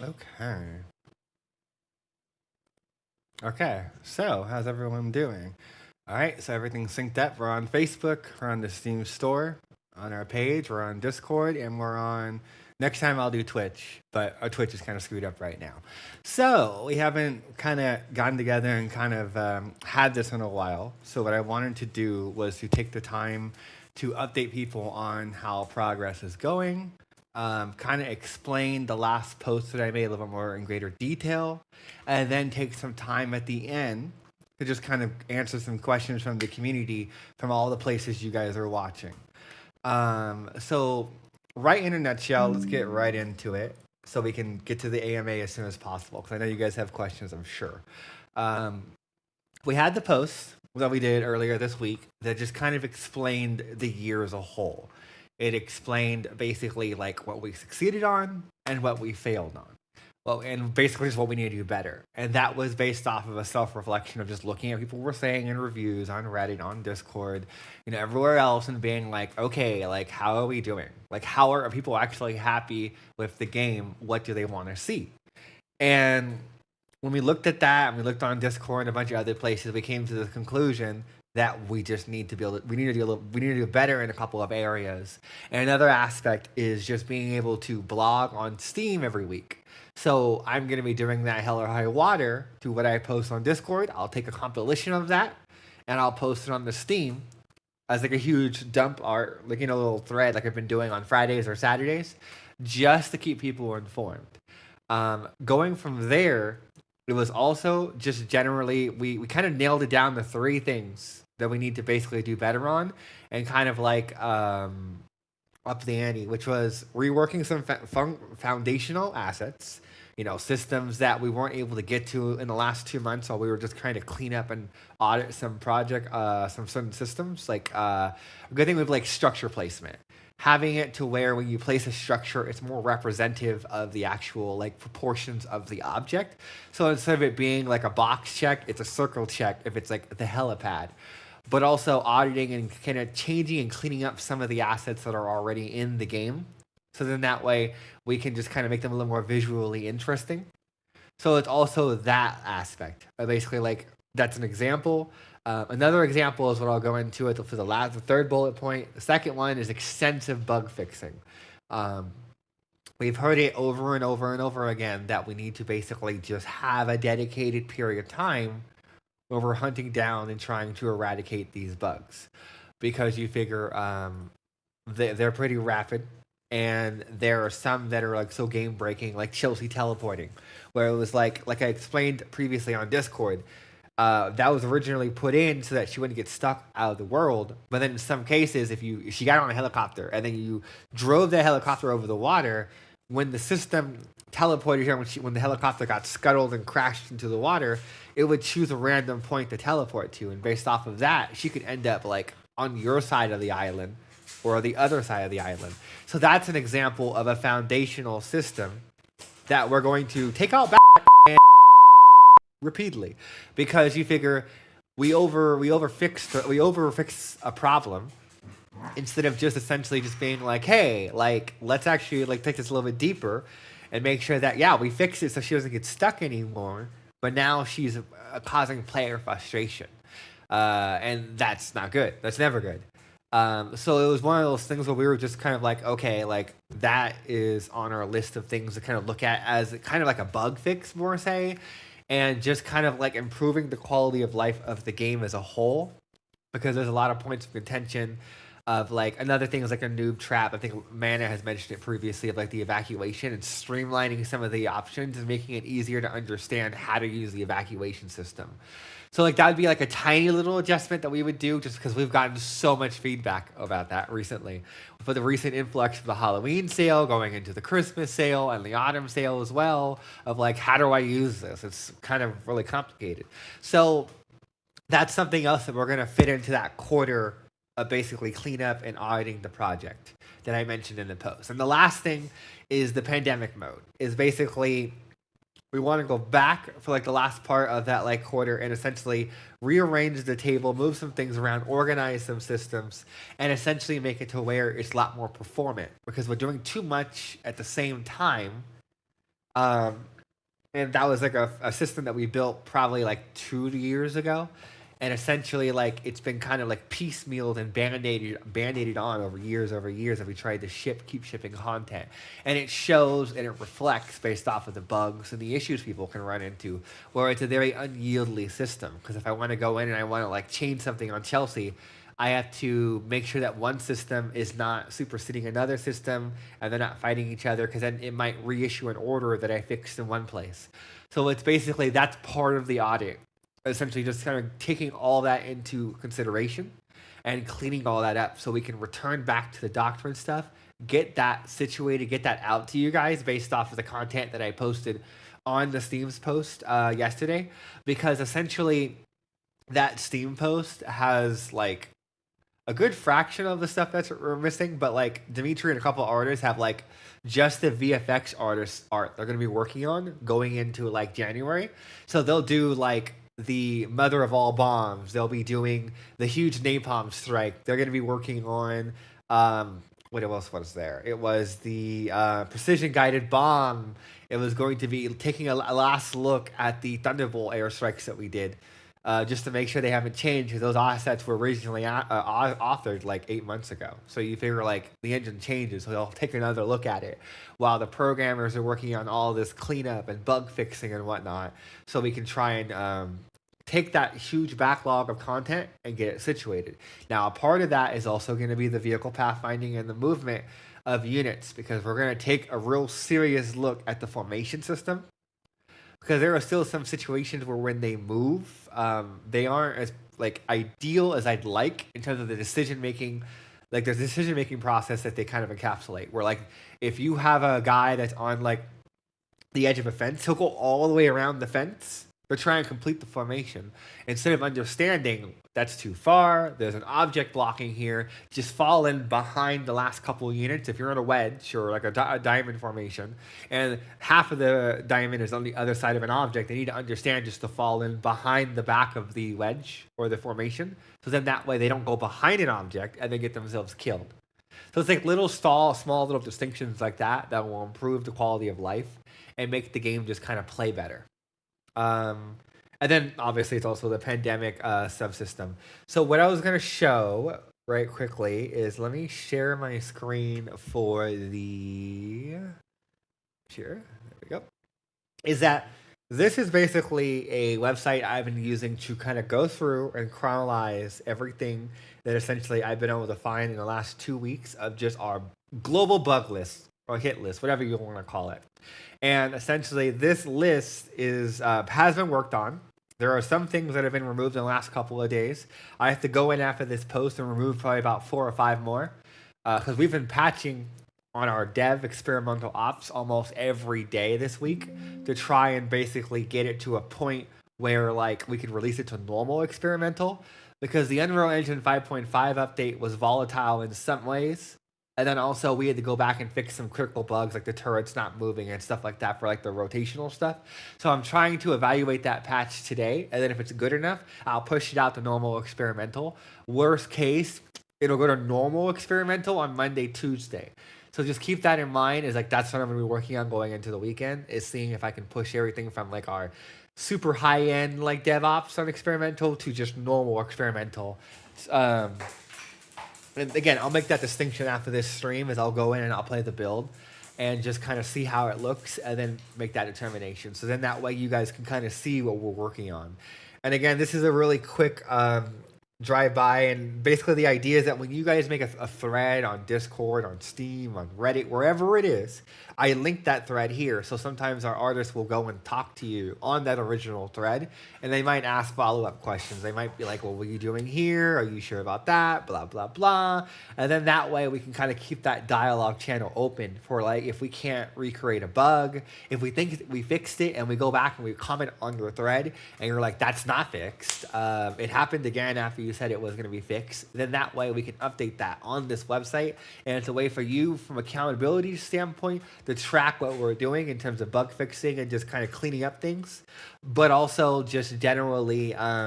Okay. Okay. So, how's everyone doing? All right. So everything's synced up. We're on Facebook. We're on the Steam store. On our page. We're on Discord, and we're on. Next time I'll do Twitch, but our Twitch is kind of screwed up right now. So we haven't kind of gotten together and kind of had this in a while. So what I wanted to do was to take the time to update people on how progress is going, kind of explain the last post that I made a little bit more in greater detail, and then take some time at the end to just kind of answer some questions from the community from all the places you guys are watching. So right in a nutshell, let's get right into it so we can get to the AMA as soon as possible, because I know you guys have questions, I'm sure. We had the post that we did earlier this week that just kind of explained the year as a whole. It explained basically like what we succeeded on and what we failed on. Well, and basically just what we need to do better. And that was based off of a self-reflection of just looking at what people were saying in reviews on Reddit, on Discord, everywhere else, and being like, okay, like, how are we doing? Like, how are people actually happy with the game? What do they want to see? And when we looked at that, and we looked on Discord and a bunch of other places, we came to the conclusion that we just need to we need to do better in a couple of areas. And another aspect is just being able to blog on Steam every week. So I'm going to be doing that hell or high water to what I post on Discord. I'll take a compilation of that and I'll post it on the Steam as like a huge dump art, like, little thread like I've been doing on Fridays or Saturdays, just to keep people informed. Going from there, it was also just generally, we kind of nailed it down to three things that we need to basically do better on, and kind of like up the ante, which was reworking some foundational assets, systems that we weren't able to get to in the last 2 months while we were just trying to clean up and audit some certain systems. Like a good thing with like structure placement, having it to where when you place a structure, it's more representative of the actual like proportions of the object. So instead of it being like a box check, it's a circle check if it's like the helipad. But also auditing and kind of changing and cleaning up some of the assets that are already in the game. So then that way we can just kind of make them a little more visually interesting. So it's also that aspect. Basically, like, that's an example. Another example is what I'll go into it for the third bullet point. The second one is extensive bug fixing. We've heard it over and over and over again that we need to basically just have a dedicated period of time where we're hunting down and trying to eradicate these bugs, because you figure they're pretty rapid, and there are some that are like so game breaking, like Chelsea teleporting, where it was like I explained previously on Discord, that was originally put in so that she wouldn't get stuck out of the world. But then in some cases, if she got on a helicopter and then you drove the helicopter over the water, when the system teleported her, when the helicopter got scuttled and crashed into the water, it would choose a random point to teleport to, and based off of that, she could end up like on your side of the island or the other side of the island. So that's an example of a foundational system that we're going to take out back and repeatedly, because you figure we overfix a problem instead of just essentially just being like, hey, like, let's actually like take this a little bit deeper and make sure that we fix it so she doesn't get stuck anymore, but now she's causing player frustration, and that's not good. That's never good. So it was one of those things where we were just kind of like, okay, like, that is on our list of things to kind of look at as kind of like a bug fix, more say, and just kind of like improving the quality of life of the game as a whole, because there's a lot of points of contention of like, another thing is like a noob trap. I think Mana has mentioned it previously, of like the evacuation and streamlining some of the options and making it easier to understand how to use the evacuation system. So like that would be like a tiny little adjustment that we would do, just because we've gotten so much feedback about that recently. For the recent influx of the Halloween sale, going into the Christmas sale and the autumn sale as well, of like, how do I use this? It's kind of really complicated. So that's something else that we're going to fit into that quarter of basically clean up and auditing the project that I mentioned in the post. And the last thing is the pandemic mode. Is basically, we want to go back for like the last part of that like quarter and essentially rearrange the table, move some things around, organize some systems, and essentially make it to where it's a lot more performant, because we're doing too much at the same time Um, and that was like a system that we built probably like 2 years ago, and essentially like it's been kind of like piecemealed and band-aided on over years as we tried to keep shipping content, and it shows and it reflects based off of the bugs and the issues people can run into, where it's a very unyieldy system. Because if I want to go in and I want to like change something on Chelsea, I have to make sure that one system is not superseding another system and they're not fighting each other, because then it might reissue an order that I fixed in one place. So it's basically that's part of the audit, essentially just kind of taking all that into consideration and cleaning all that up so we can return back to the doctrine stuff, get that situated, get that out to you guys based off of the content that I posted on the Steam's post yesterday, because essentially that Steam post has like a good fraction of the stuff that's we're missing, but like Dimitri and a couple artists have like just the VFX art they're going to be working on going into like January. So they'll do like the mother of all bombs. They'll be doing the huge napalm strike. They're going to be working on what else was there? It was the precision guided bomb. It was going to be taking a last look at the Thunderbolt airstrikes that we did. Just to make sure they haven't changed, because those assets were originally authored like 8 months ago. So you figure like the engine changes, so they'll take another look at it while the programmers are working on all this cleanup and bug fixing and whatnot, so we can try and take that huge backlog of content and get it situated. Now, a part of that is also going to be the vehicle pathfinding and the movement of units, because we're going to take a real serious look at the formation system, because there are still some situations where when they move, they aren't as like ideal as I'd like in terms of the decision making, like the decision making process that they kind of encapsulate. Where like if you have a guy that's on like the edge of a fence, he'll go all the way around the fence to try and complete the formation, instead of understanding that's too far, there's an object blocking here, just fall in behind the last couple of units. If you're in a wedge or like a diamond formation and half of the diamond is on the other side of an object, they need to understand just to fall in behind the back of the wedge or the formation, so then that way they don't go behind an object and then get themselves killed. So it's like little small little distinctions like that that will improve the quality of life and make the game just kind of play better. And then obviously it's also the pandemic subsystem. So what I was going to show right quickly is, let me share my screen for the there we go, is that this is basically a website I've been using to kind of go through and chronologize everything that essentially I've been able to find in the last 2 weeks of just our global bug list or hit list, whatever you want to call it. And essentially, this list is has been worked on. There are some things that have been removed in the last couple of days. I have to go in after this post and remove probably about 4 or 5 more, because we've been patching on our dev experimental ops almost every day this week to try and basically get it to a point where like we could release it to normal experimental, because the Unreal Engine 5.5 update was volatile in some ways. And then also we had to go back and fix some critical bugs like the turrets not moving and stuff like that for like the rotational stuff. So I'm trying to evaluate that patch today, and then if it's good enough, I'll push it out to normal experimental. Worst case, it'll go to normal experimental on Monday, Tuesday. So just keep that in mind, is like that's what I'm going to be working on going into the weekend, is seeing if I can push everything from like our super high end like DevOps on experimental to just normal experimental. And again, I'll make that distinction after this stream, as I'll go in and I'll play the build and just kind of see how it looks and then make that determination. So then that way you guys can kind of see what we're working on. And again, this is a really quick drive-by, and basically the idea is that when you guys make a thread on Discord, on Steam, on Reddit, wherever it is, I link that thread here. So sometimes our artists will go and talk to you on that original thread, and they might ask follow-up questions. They might be like, well, what are you doing here? Are you sure about that? Blah, blah, blah. And then that way we can kind of keep that dialogue channel open for like, if we can't recreate a bug, if we think we fixed it and we go back and we comment on your thread and you're like, that's not fixed. It happened again after you said it was going to be fixed. Then that way we can update that on this website. And it's a way for you from accountability standpoint to track what we're doing in terms of bug fixing and just kind of cleaning up things, but also just generally, yeah.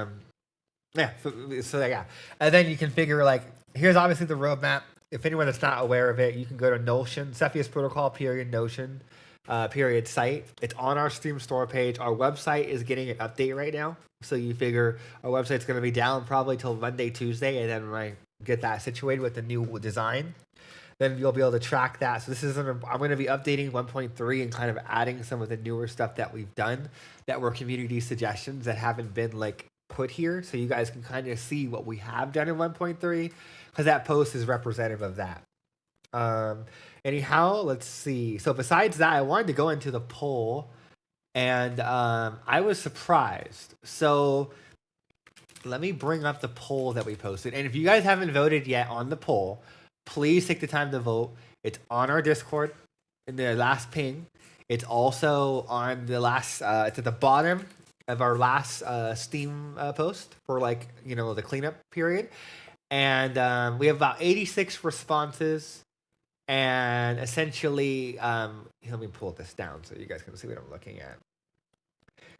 And then you can figure like, here's obviously the roadmap. If anyone that's not aware of it, you can go to Notion, Cepheus Protocol, Notion. period site. It's on our Steam store page. Our website is getting an update right now. So you figure our website's going to be down probably till Monday, Tuesday. And then when I get that situated with the new design, then you'll be able to track that. So I'm going to be updating 1.3 and kind of adding some of the newer stuff that we've done that were community suggestions that haven't been like put here. So you guys can kind of see what we have done in 1.3 because that post is representative of that. Anyhow, let's see. So besides that, I wanted to go into the poll and I was surprised. So let me bring up the poll that we posted. And if you guys haven't voted yet on the poll, please take the time to vote. It's on our Discord in the last ping. It's also on the last, it's at the bottom of our last Steam post for like, you know, the cleanup period. And we have about 86 responses. And essentially, let me pull this down so you guys can see what I'm looking at.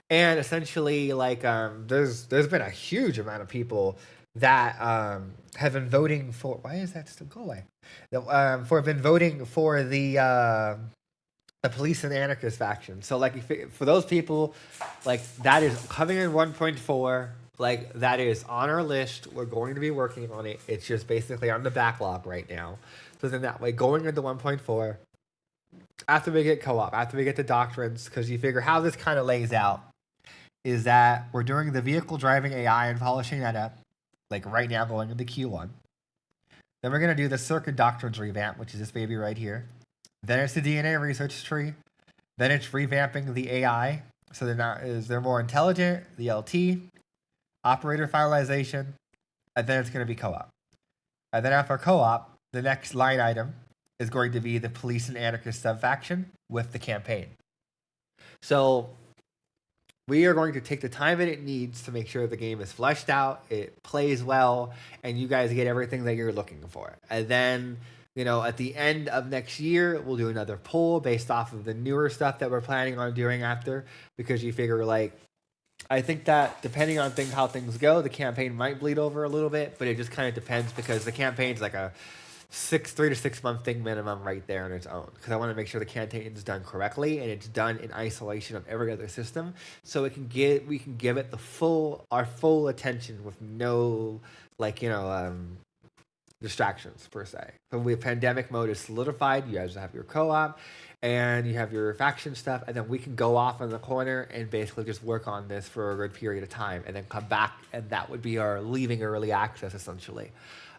And essentially, like, there's been a huge amount of people that have been voting for. Why is that still go away? For been voting for the police and anarchist faction. So, like, for those people, like that is coming in 1.4. Like that is on our list. We're going to be working on it. It's just basically on the backlog right now. So then that way, going into 1.4, after we get co-op, after we get the doctrines, because you figure how this kind of lays out is that we're doing the vehicle driving AI and polishing that up, like right now going into Q1. Then we're going to do the circuit doctrines revamp, which is this baby right here. Then it's the DNA research tree. Then it's revamping the AI, so they're more intelligent, the LT, operator finalization, and then it's going to be co-op. And then after co-op, the next line item is going to be the police and anarchist subfaction with the campaign. So we are going to take the time that it needs to make sure the game is fleshed out, it plays well, and you guys get everything that you're looking for. And then, you know, at the end of next year, we'll do another poll based off of the newer stuff that we're planning on doing after, because you figure, like, I think that depending on how things go, the campaign might bleed over a little bit, but it just kind of depends because the campaign's like a 3 to 6 month thing minimum right there on its own, because I want to make sure the campaign is done correctly and it's done in isolation of every other system, so we can give it our full attention with no, like, you know, distractions per se. So we have pandemic mode is solidified. You guys have your co-op and you have your faction stuff, and then we can go off in the corner and basically just work on this for a good period of time and then come back, and that would be our leaving early access essentially.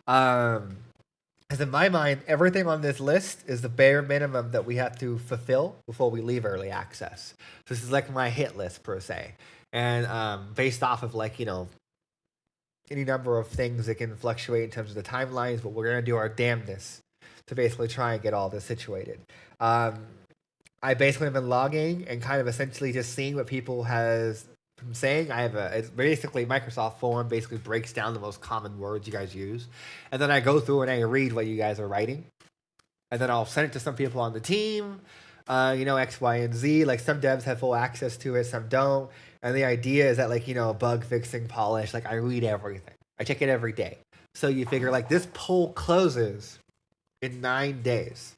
Because in my mind, everything on this list is the bare minimum that we have to fulfill before we leave early access. So this is like my hit list per se. And based off of, like, you know, any number of things that can fluctuate in terms of the timelines, but we're going to do our damnness to basically try and get all this situated. I basically have been logging and kind of essentially just seeing what people has been saying. It's basically Microsoft form basically breaks down the most common words you guys use. And then I go through and I read what you guys are writing. And then I'll send it to some people on the team, you know, X, Y, and Z. Like, some devs have full access to it, some don't. And the idea is that, like, you know, bug fixing, polish, like, I read everything. I check it every day. So you figure, like, this poll closes in 9 days.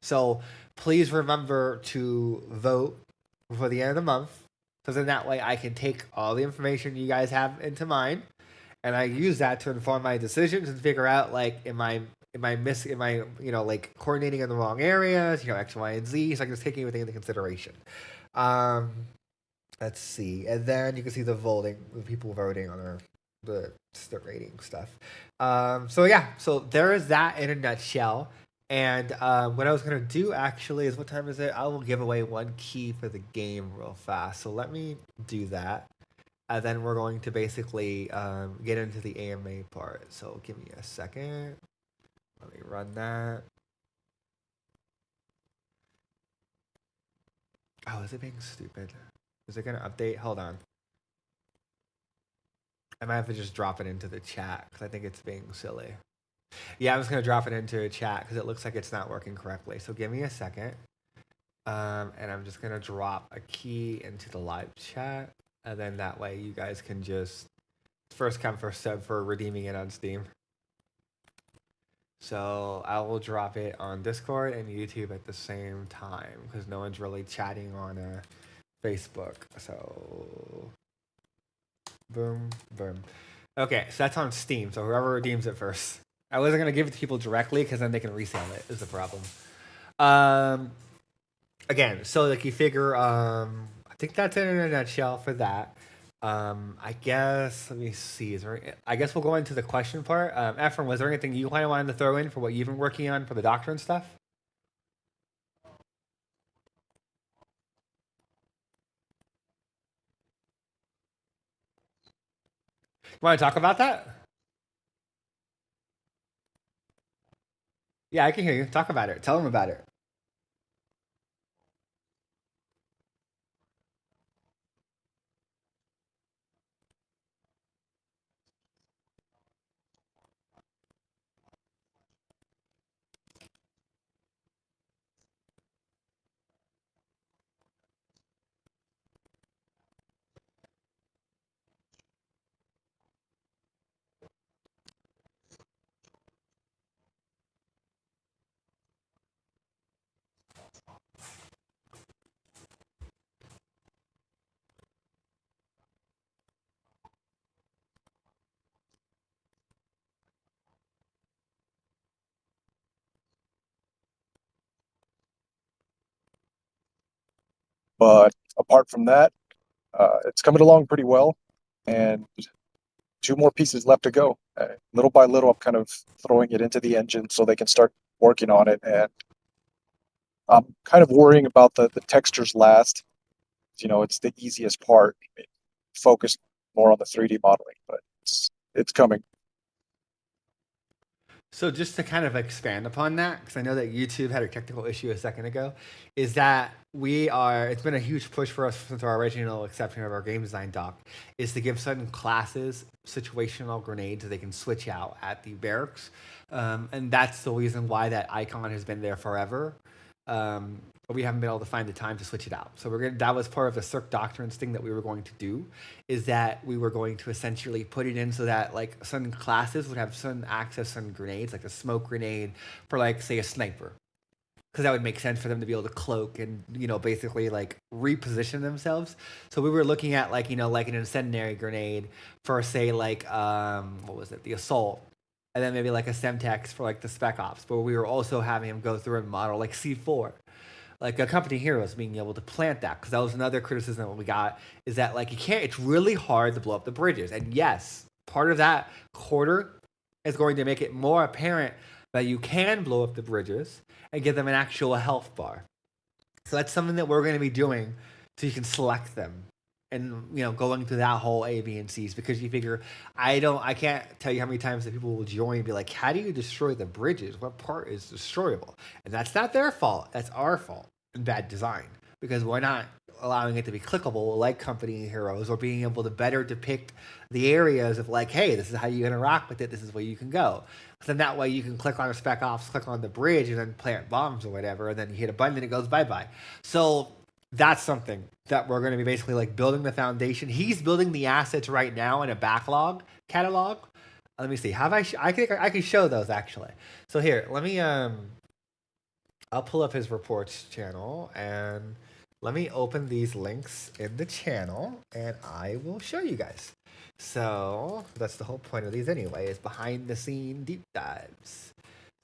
So please remember to vote before the end of the month. So then that way I can take all the information you guys have into mine, and I use that to inform my decisions and figure out, like, am I you know, like, coordinating in the wrong areas, you know, X, Y, and Z. So I'm just taking everything into consideration. Let's see, and then you can see the people voting on the rating stuff. So yeah, so there is that in a nutshell. And what I was going to do actually is, what time is it? I will give away one key for the game real fast. So let me do that. And then we're going to basically get into the AMA part. So give me a second. Let me run that. Oh, is it being stupid? Is it going to update? Hold on. I might have to just drop it into the chat because I think it's being silly. Yeah, I'm just going to drop it into a chat because it looks like it's not working correctly. So give me a second. And I'm just going to drop a key into the live chat. And then that way you guys can just first come, first serve for redeeming it on Steam. So I will drop it on Discord and YouTube at the same time because no one's really chatting on Facebook. So boom, boom. Okay, so that's on Steam. So whoever redeems it first. I wasn't gonna give it to people directly because then they can resell it. Is the problem. Um, Again, so like you figure, I think that's it in a nutshell for that. I guess let me see. I guess we'll go into the question part. Ephraim, was there anything you kind of wanted to throw in for what you've been working on for the doctrine stuff? You want to talk about that? Yeah, I can hear you. Talk about it. Tell them about it. But apart from that, it's coming along pretty well, and two more pieces left to go. Little by little, I'm kind of throwing it into the engine so they can start working on it, and I'm kind of worrying about the textures last. You know, it's the easiest part. Focus more on the 3D modeling, but it's coming. So just to kind of expand upon that, because I know that YouTube had a technical issue a second ago, is that it's been a huge push for us since our original exception of our game design doc, is to give certain classes situational grenades that they can switch out at the barracks. And that's the reason why that icon has been there forever. But we haven't been able to find the time to switch it out. So that was part of the Cirque Doctrines thing that we were going to do, is that we were going to essentially put it in so that like certain classes would have certain access to certain grenades, like a smoke grenade for like say a sniper, because that would make sense for them to be able to cloak and basically like reposition themselves. So we were looking at like like an incendiary grenade for say like what was it, the assault, and then maybe like a semtex for like the spec ops. But we were also having him go through and model like C4, like a company heroes, being able to plant that, because that was another criticism that we got, is that like you can't, it's really hard to blow up the bridges. And yes, part of that quarter is going to make it more apparent that you can blow up the bridges and give them an actual health bar. So that's something that we're going to be doing, so you can select them, and going through that whole A, B, and C's, because you figure I can't tell you how many times that people will join and be like, how do you destroy the bridges? What part is destroyable? And that's not their fault. That's our fault and bad design, because we're not allowing it to be clickable like company heroes, or being able to better depict the areas of like, hey, this is how you interact with it. This is where you can go. So then that way you can click on a spec ops, click on the bridge, and then plant bombs or whatever, and then you hit a button and it goes bye-bye. So that's something that we're going to be basically like building the foundation. He's building the assets right now in a backlog catalog. Let me see. Have I think I can show those actually. So here, let me I'll pull up his reports channel, and let me open these links in the channel and I will show you guys. So that's the whole point of these anyway, is behind the scene deep dives.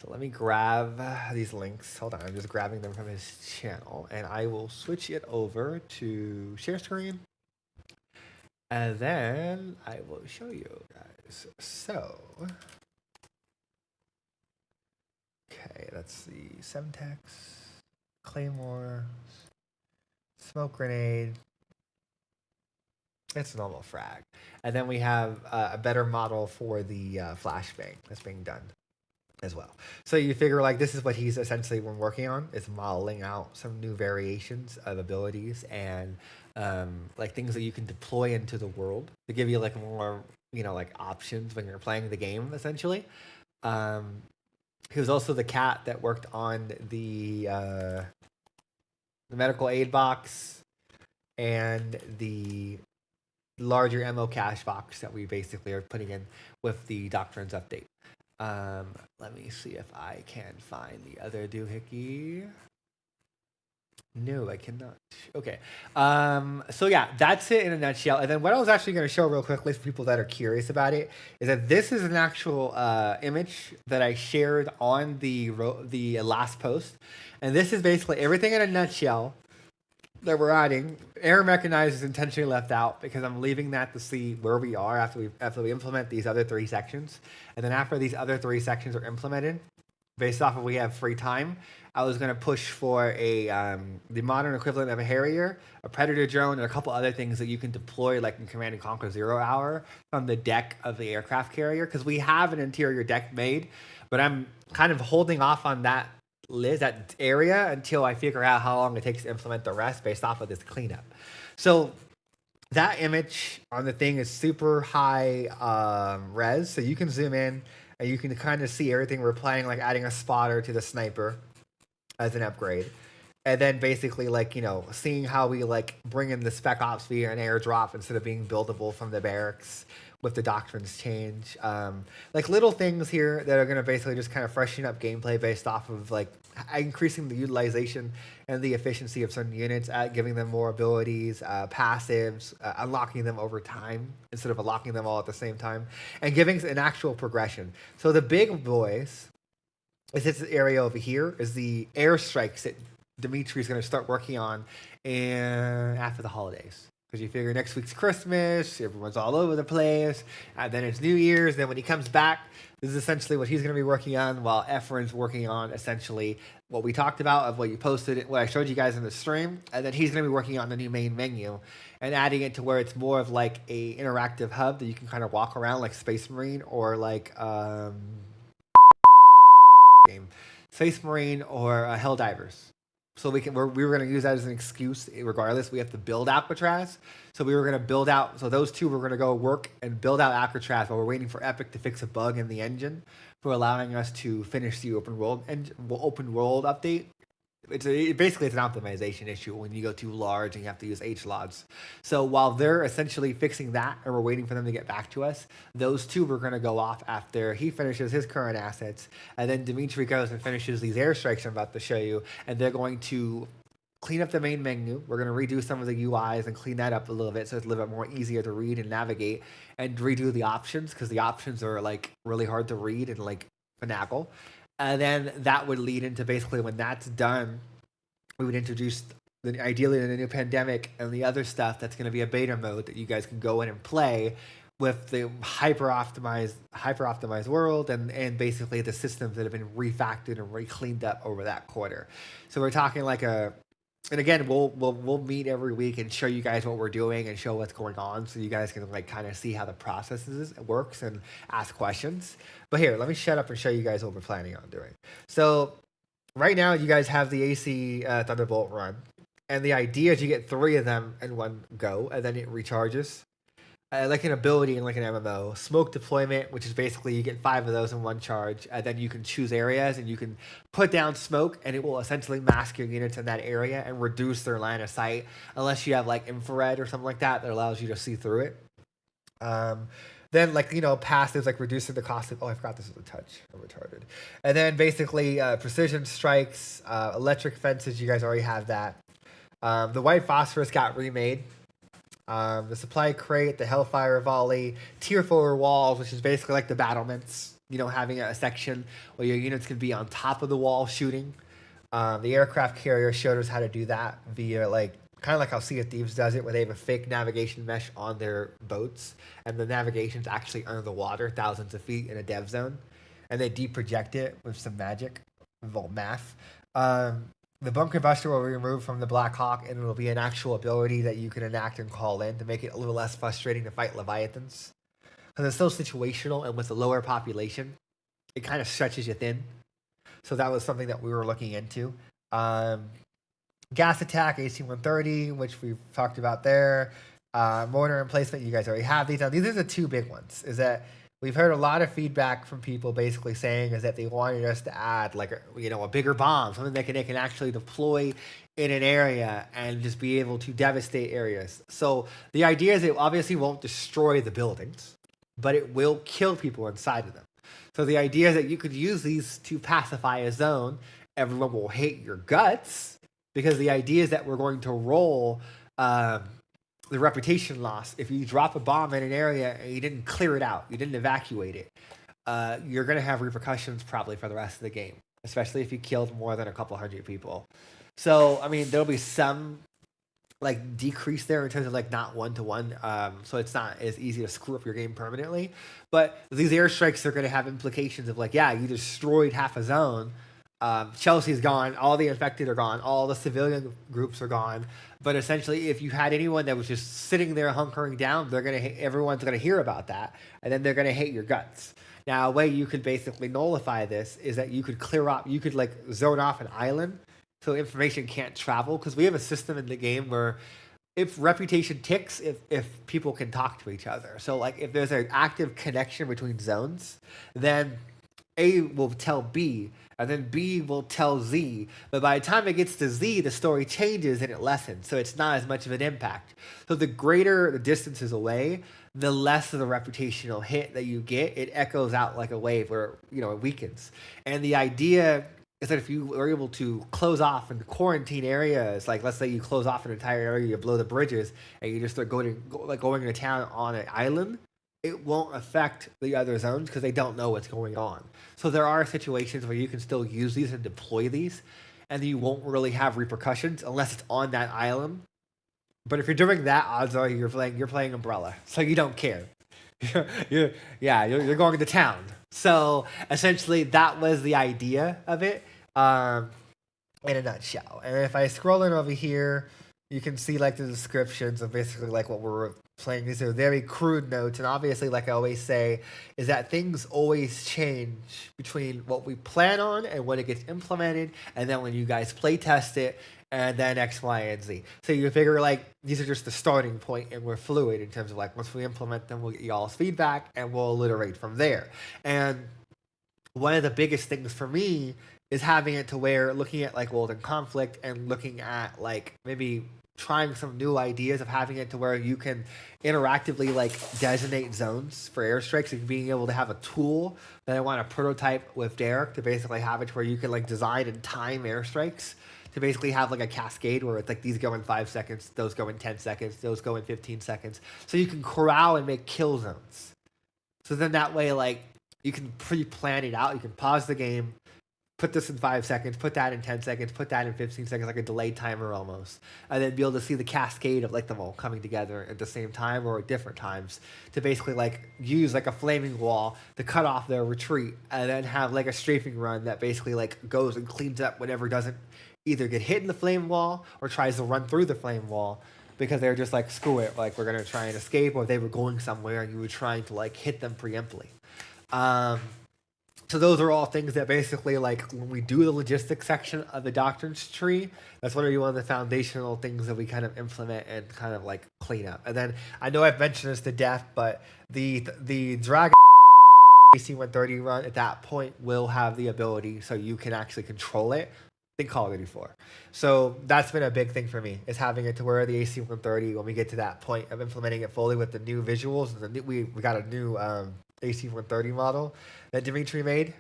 So let me grab these links. Hold on, I'm just grabbing them from his channel, and I will switch it over to share screen. And then I will show you guys. So, okay, that's the Semtex, Claymore, Smoke Grenade. It's a normal frag. And then we have a better model for the flashbang that's being done as well. So you figure like this is what he's essentially been working on, is modeling out some new variations of abilities and like things that you can deploy into the world to give you like more like options when you're playing the game essentially. He was also the cat that worked on the medical aid box and the larger ammo cache box that we basically are putting in with the Doctrines update. Let me see if I can find the other doohickey. No, I cannot. Okay. So yeah, that's it in a nutshell. And then what I was actually going to show real quickly for people that are curious about it is that this is an actual image that I shared on the last post, and this is basically everything in a nutshell that we're adding. Error mechanized is intentionally left out because I'm leaving that to see where we are after we implement these other 3 sections, and then after these other 3 sections are implemented, based off of we have free time, I was going to push for the modern equivalent of a Harrier, a Predator drone, and a couple other things that you can deploy like in Command and Conquer 0 Hour from the deck of the aircraft carrier, because we have an interior deck made, but I'm kind of holding off on that area until I figure out how long it takes to implement the rest based off of this cleanup. So that image on the thing is super high res, so you can zoom in and you can kind of see everything we're planning, like adding a spotter to the sniper as an upgrade, and then basically like, you know, seeing how we like bring in the spec ops via an airdrop instead of being buildable from the barracks with the doctrines change. Like little things here that are going to basically just kind of freshen up gameplay based off of like increasing the utilization and the efficiency of certain units, giving them more abilities, passives, unlocking them over time instead of unlocking them all at the same time, and giving an actual progression. So the big boys is this area over here is the airstrikes that Dimitri's going to start working on after the holidays. Because you figure next week's Christmas, everyone's all over the place, and then it's New Year's. Then when he comes back, this is essentially what he's going to be working on, while Efren's working on essentially what we talked about of what you posted, what I showed you guys in the stream, and then he's going to be working on the new main menu and adding it to where it's more of like a interactive hub that you can kind of walk around like Space Marine or like game, Space Marine or Helldivers. So we were going to use that as an excuse. Regardless, we have to build Alcatraz. So we were going to build out. So those two were going to go work and build out Alcatraz while we're waiting for Epic to fix a bug in the engine for allowing us to finish the open world update. Basically it's an optimization issue when you go too large and you have to use HLODs. So while they're essentially fixing that and we're waiting for them to get back to us, those two were going to go off after he finishes his current assets, and then Dimitri goes and finishes these airstrikes I'm about to show you, and they're going to clean up the main menu. We're going to redo some of the UIs and clean that up a little bit so it's a little bit more easier to read and navigate, and redo the options because the options are like really hard to read and like finagle. And then that would lead into basically when that's done, we would introduce ideally the new pandemic and the other stuff that's going to be a beta mode that you guys can go in and play with the hyper optimized world and basically the systems that have been refactored and re-cleaned up over that quarter. So we're talking like and again, we'll meet every week and show you guys what we're doing and show what's going on, so you guys can like kind of see how the process works and ask questions. But here, let me shut up and show you guys what we're planning on doing. So right now, you guys have the AC Thunderbolt run, and the idea is you get 3 of them in one go, and then it recharges. Like an ability in like an MMO, smoke deployment, which is basically you get 5 of those in one charge, and then you can choose areas and you can put down smoke, and it will essentially mask your units in that area and reduce their line of sight, unless you have like infrared or something like that allows you to see through it. Then like, you know, passives like reducing the cost of, I forgot this is a touch, I'm retarded. And then basically precision strikes, electric fences, you guys already have that. The white phosphorus got remade. The supply crate, the Hellfire volley, tier 4 walls, which is basically like the battlements, you know, having a section where your units can be on top of the wall shooting. The aircraft carrier showed us how to do that via like, kind of like how Sea of Thieves does it, where they have a fake navigation mesh on their boats, and the navigation's actually under the water, thousands of feet in a dev zone, and they deproject it with some magic, well, math. The Bunker Buster will be removed from the Black Hawk, and it'll be an actual ability that you can enact and call in to make it a little less frustrating to fight Leviathans. Because it's so situational, and with the lower population, it kind of stretches you thin. So that was something that we were looking into. Gas attack, AC-130, which we've talked about there. Mortar emplacement, you guys already have these. Now, these are the 2 big ones, is that we've heard a lot of feedback from people basically saying is that they wanted us to add like a bigger bomb, something that they can actually deploy in an area and just be able to devastate areas. So the idea is it obviously won't destroy the buildings, but it will kill people inside of them. So the idea is that you could use these to pacify a zone. Everyone will hate your guts because the idea is that we're going to roll the reputation loss. If you drop a bomb in an area and you didn't clear it out, you didn't evacuate it, you're going to have repercussions probably for the rest of the game, especially if you killed more than a couple hundred people. So, I mean, there'll be some like decrease there in terms of like not 1-to-1, so it's not as easy to screw up your game permanently. But these airstrikes are going to have implications of like, yeah, you destroyed half a zone. Chelsea's gone, all the infected are gone, all the civilian groups are gone. But essentially, if you had anyone that was just sitting there hunkering down, everyone's gonna hear about that, and then they're gonna hate your guts. Now, a way you could basically nullify this is that you could clear up, you could like zone off an island so information can't travel, because we have a system in the game where if reputation ticks, if people can talk to each other. So like if there's an active connection between zones, then A will tell B, and then B will tell Z. But by the time it gets to Z, the story changes and it lessens, so it's not as much of an impact. So the greater the distance is away, the less of the reputational hit that you get. It echoes out like a wave where, it weakens. And the idea is that if you are able to close off and quarantine areas, like let's say you close off an entire area, you blow the bridges, and you just start going into town on an island, it won't affect the other zones because they don't know what's going on. So there are situations where you can still use these and deploy these, and you won't really have repercussions unless it's on that island. But if you're doing that, odds are you're playing Umbrella, so you don't care. you're going to town. So essentially, that was the idea of it, in a nutshell. And if I scroll in over here, you can see like the descriptions of basically like what we're playing. These are very crude notes, and obviously, like I always say, is that things always change between what we plan on and when it gets implemented, and then when you guys play test it, and then X, Y, and Z. So you figure like these are just the starting point, and we're fluid in terms of like once we implement them, we'll get y'all's feedback, and we'll iterate from there. And one of the biggest things for me is having it to where looking at like world in conflict and looking at like maybe trying some new ideas of having it to where you can interactively like designate zones for airstrikes, and being able to have a tool that I want to prototype with Derek to basically have it to where you can like design and time airstrikes to basically have like a cascade where it's like these go in 5 seconds, those go in 10 seconds, those go in 15 seconds. So you can corral and make kill zones. So then that way, like, you can pre-plan it out. You can pause the game, put this in 5 seconds, put that in 10 seconds, put that in 15 seconds, like a delayed timer almost. And then be able to see the cascade of like them all coming together at the same time or at different times to basically like use like a flaming wall to cut off their retreat, and then have like a strafing run that basically like goes and cleans up whatever doesn't either get hit in the flame wall or tries to run through the flame wall, because they're just like, screw it, like we're going to try and escape, or they were going somewhere and you were trying to like hit them preemptively. So those are all things that basically, like, when we do the logistics section of the doctrines tree, that's one of the foundational things that we kind of implement and kind of like clean up. And then I know I've mentioned this to death, but the Dragon AC-130 run at that point will have the ability so you can actually control it. Think Call of Duty 4. So that's been a big thing for me, is having it to where the AC-130, when we get to that point of implementing it fully with the new visuals, we got a new AC-130 model that Dimitri made,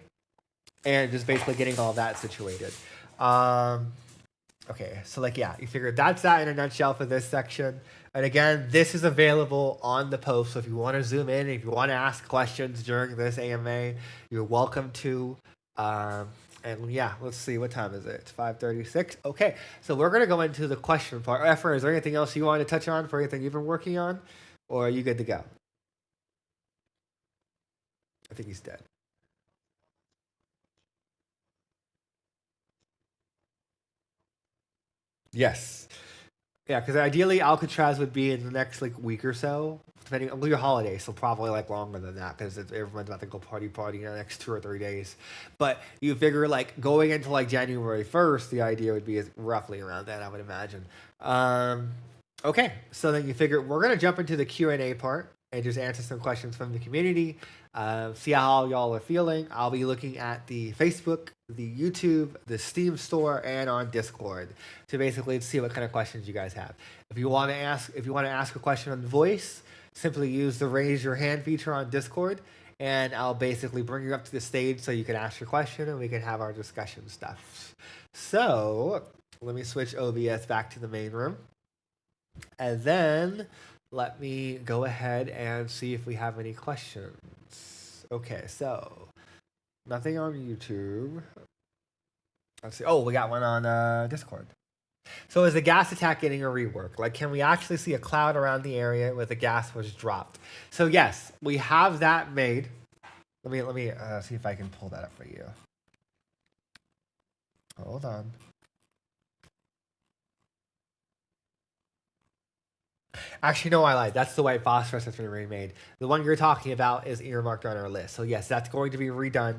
and just basically getting all that situated. Okay, so like, yeah, you figure that's that in a nutshell for this section. And again, this is available on the post, so if you want to zoom in, if you want to ask questions during this AMA, you're welcome to. And yeah, let's see, what time is it? It's 5:36. Okay, so we're going to go into the question part. Efren, is there anything else you want to touch on for anything you've been working on? Or are you good to go? I think he's dead. Yes. Yeah, because ideally Alcatraz would be in the next like week or so, depending on your holiday. So probably like longer than that, because everyone's about to go party in the next 2 or 3 days. But you figure like going into like January 1st, the idea would be roughly around that, I would imagine. Okay, so then you figure we're gonna jump into the Q&A part and just answer some questions from the community. See how y'all are feeling. I'll be looking at the Facebook, the YouTube, the Steam store, and on Discord to basically see what kind of questions you guys have. If you want to ask a question on voice, simply use the raise your hand feature on Discord, and I'll basically bring you up to the stage so you can ask your question and we can have our discussion stuff. So let me switch OBS back to the main room, and then let me go ahead and see if we have any questions. Okay, so nothing on YouTube. Let's see. Oh, we got one on Discord. So is the gas attack getting a rework? Like, can we actually see a cloud around the area where the gas was dropped? So yes, we have that made. Let me see if I can pull that up for you. Hold on. Actually, no, I lied. That's the white phosphorus that's been remade. The one you're talking about is earmarked on our list. So yes, that's going to be redone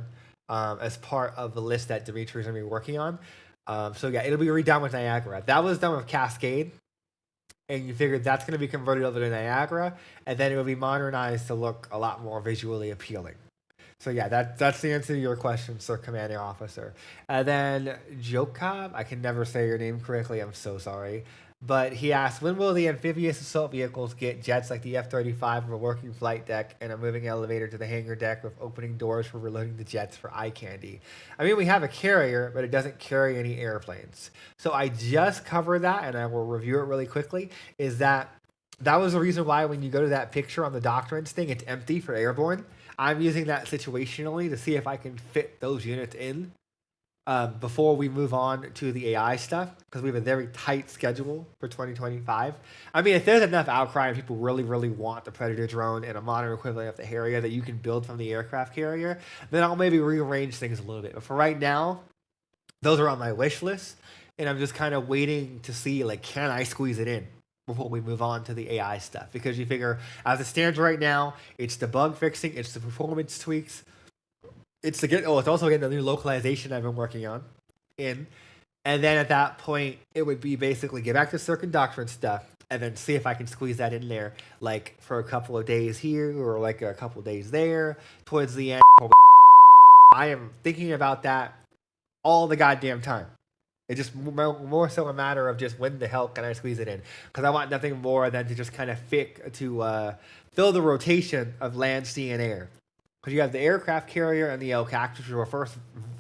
as part of the list that Dimitri's going to be working on. So yeah, it'll be redone with Niagara. That was done with Cascade, and you figured that's going to be converted over to Niagara, and then it will be modernized to look a lot more visually appealing. So yeah, that's the answer to your question, Sir Commanding Officer. And then Jokob, I can never say your name correctly. I'm so sorry. But he asked, when will the amphibious assault vehicles get jets like the F-35 with a working flight deck and a moving elevator to the hangar deck with opening doors for reloading the jets for eye candy? I mean, we have a carrier, but it doesn't carry any airplanes. So I just covered that, and I will review it really quickly, is that was the reason why when you go to that picture on the doctrines thing, it's empty for airborne. I'm using that situationally to see if I can fit those units in before we move on to the AI stuff, because we have a very tight schedule for 2025. I mean, if there's enough outcry and people really, really want the Predator drone and a modern equivalent of the Harrier that you can build from the aircraft carrier, then I'll maybe rearrange things a little bit. But for right now, those are on my wish list, and I'm just kind of waiting to see, like, can I squeeze it in before we move on to the AI stuff? Because you figure, as it stands right now, it's the bug fixing, it's the performance tweaks, it's also getting the new localization I've been working on in. And then at that point, it would be basically get back to Circuit Doctrine stuff and then see if I can squeeze that in there, like for a couple of days here or like a couple of days there towards the end. I am thinking about that all the goddamn time. It's just more so a matter of just when the hell can I squeeze it in? Because I want nothing more than to just kind of fill the rotation of land, sea, and air. Because you have the aircraft carrier and the LCAC, which will first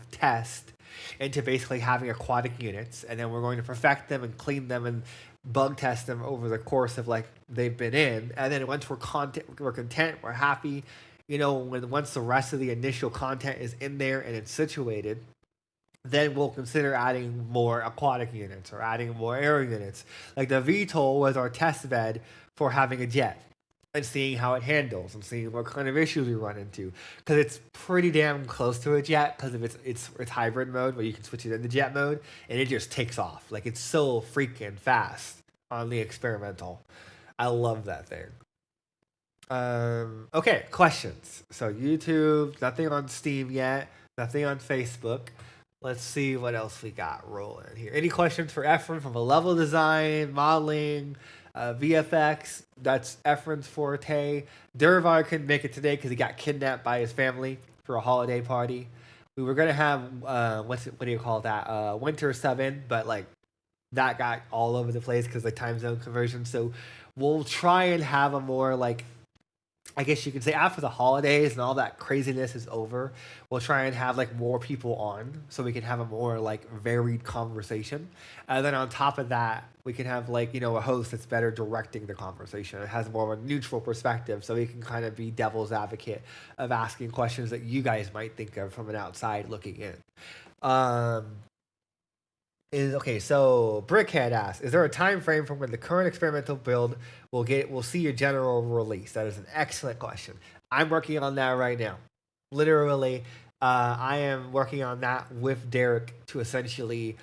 test into basically having aquatic units, and then we're going to perfect them and clean them and bug test them over the course of like they've been in. And then once we're content, we're happy. You know, once the rest of the initial content is in there and it's situated, then we'll consider adding more aquatic units or adding more air units. Like the VTOL was our test bed for having a jet and seeing how it handles and seeing what kind of issues we run into. Because it's pretty damn close to a jet because of its hybrid mode where you can switch it into jet mode and it just takes off. Like it's so freaking fast on the experimental. I love that thing. Okay, questions. So YouTube, nothing on Steam yet, nothing on Facebook. Let's see what else we got rolling here. Any questions for Efren from a level design, modeling, VFX? That's Efren's forte. Durvar couldn't make it today because he got kidnapped by his family for a holiday party. We were gonna have what do you call that? Winter sub in, but like that got all over the place because of the time zone conversion. So we'll try and have a more like, I guess you could say after the holidays and all that craziness is over, we'll try and have like more people on so we can have a more like varied conversation. And then on top of that, we can have like, you know, a host that's better directing the conversation. It has more of a neutral perspective so we can kind of be devil's advocate of asking questions that you guys might think of from an outside looking in. So Brickhead asks, is there a time frame from when the current experimental build will see a general release? That is an excellent question. I'm working on that right now. Literally, I am working on that with Derek to essentially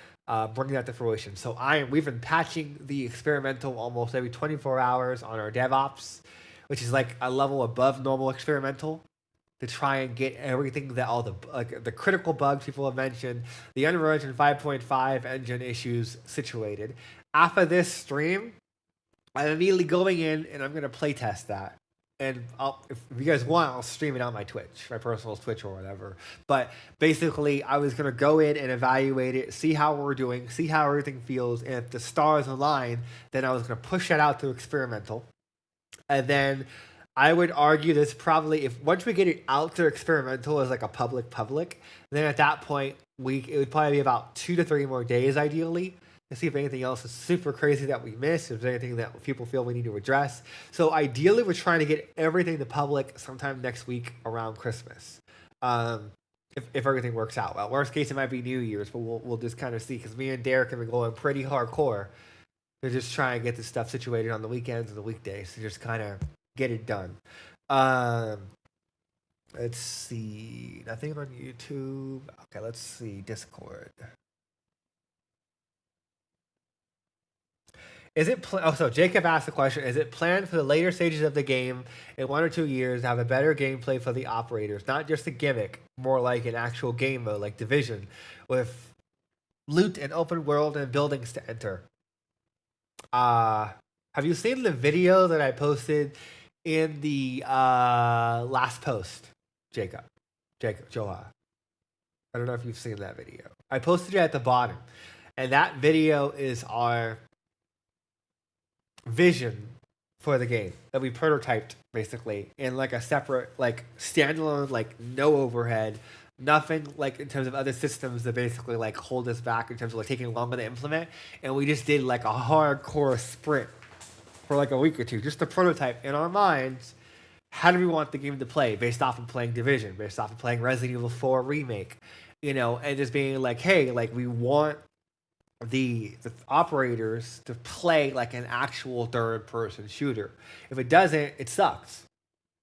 bring that to fruition. So we've been patching the experimental almost every 24 hours on our DevOps, which is like a level above normal experimental, to try and get everything that all the critical bugs people have mentioned, the Unreal Engine 5.5 engine issues situated. After this stream, I'm immediately going in and I'm going to play test that. And if you guys want, I'll stream it on my Twitch, my personal Twitch or whatever. But basically, I was going to go in and evaluate it, see how we're doing, see how everything feels. And if the stars align, then I was going to push that out to experimental. And then I would argue this probably, if once we get it out to experimental as like a public, then at that point it would probably be about 2 to 3 more days ideally to see if anything else is super crazy that we missed, if there's anything that people feel we need to address. So ideally, we're trying to get everything to public sometime next week around Christmas. If everything works out well. Worst case, it might be New Year's, but we'll just kind of see, because me and Derek have been going pretty hardcore. They're just trying to get this stuff situated on the weekends and the weekdays to just kind of get it done. Let's see. Nothing on YouTube. Okay, let's see. Discord. Is it so Jacob asked the question, is it planned for the later stages of the game in 1 or 2 years to have a better gameplay for the operators? Not just a gimmick, more like an actual game mode, like Division, with loot and open world and buildings to enter. Have you seen the video that I posted in the last post, Jacob, Joa? I don't know if you've seen that video. I posted it at the bottom, and that video is our vision for the game that we prototyped basically in like a separate, like standalone, like no overhead, nothing like in terms of other systems that basically like hold us back in terms of like taking longer to implement. And we just did like a hardcore sprint for like a week or two just to prototype in our minds how do we want the game to play based off of playing Division, based off of playing Resident Evil 4 Remake, you know, and just being like, hey, like we want the operators to play like an actual third person shooter. If it doesn't, it sucks.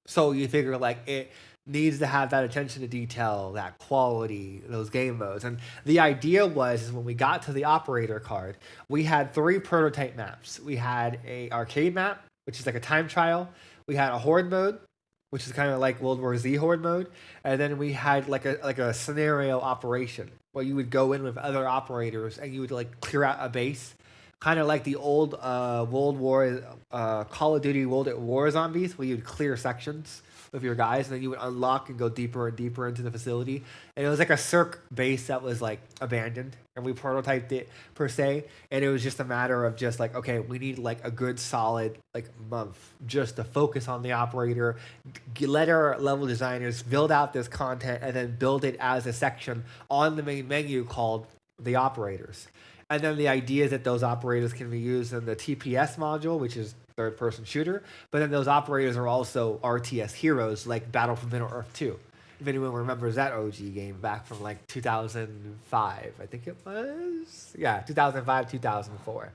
So you figure like it needs to have that attention to detail, that quality, those game modes. And the idea was is when we got to the operator card, we had 3 prototype maps. We had a arcade map, which is like a time trial. We had a horde mode, which is kind of like World War Z horde mode, and then we had like a scenario operation where you would go in with other operators and you would like clear out a base, kind of like the old World War Call of Duty World at War zombies, where you'd clear sections with your guys and then you would unlock and go deeper and deeper into the facility. And it was like a circ base that was like abandoned, and we prototyped it per se, and it was just a matter of just like, okay, we need like a good solid like month just to focus on the operator, let our level designers build out this content and then build it as a section on the main menu called the operators. And then the idea is that those operators can be used in the TPS module, which is third person shooter, but then those operators are also RTS heroes like Battle for Middle Earth 2. If anyone remembers that OG game back from like 2005, I think it was. Yeah, 2005, 2004.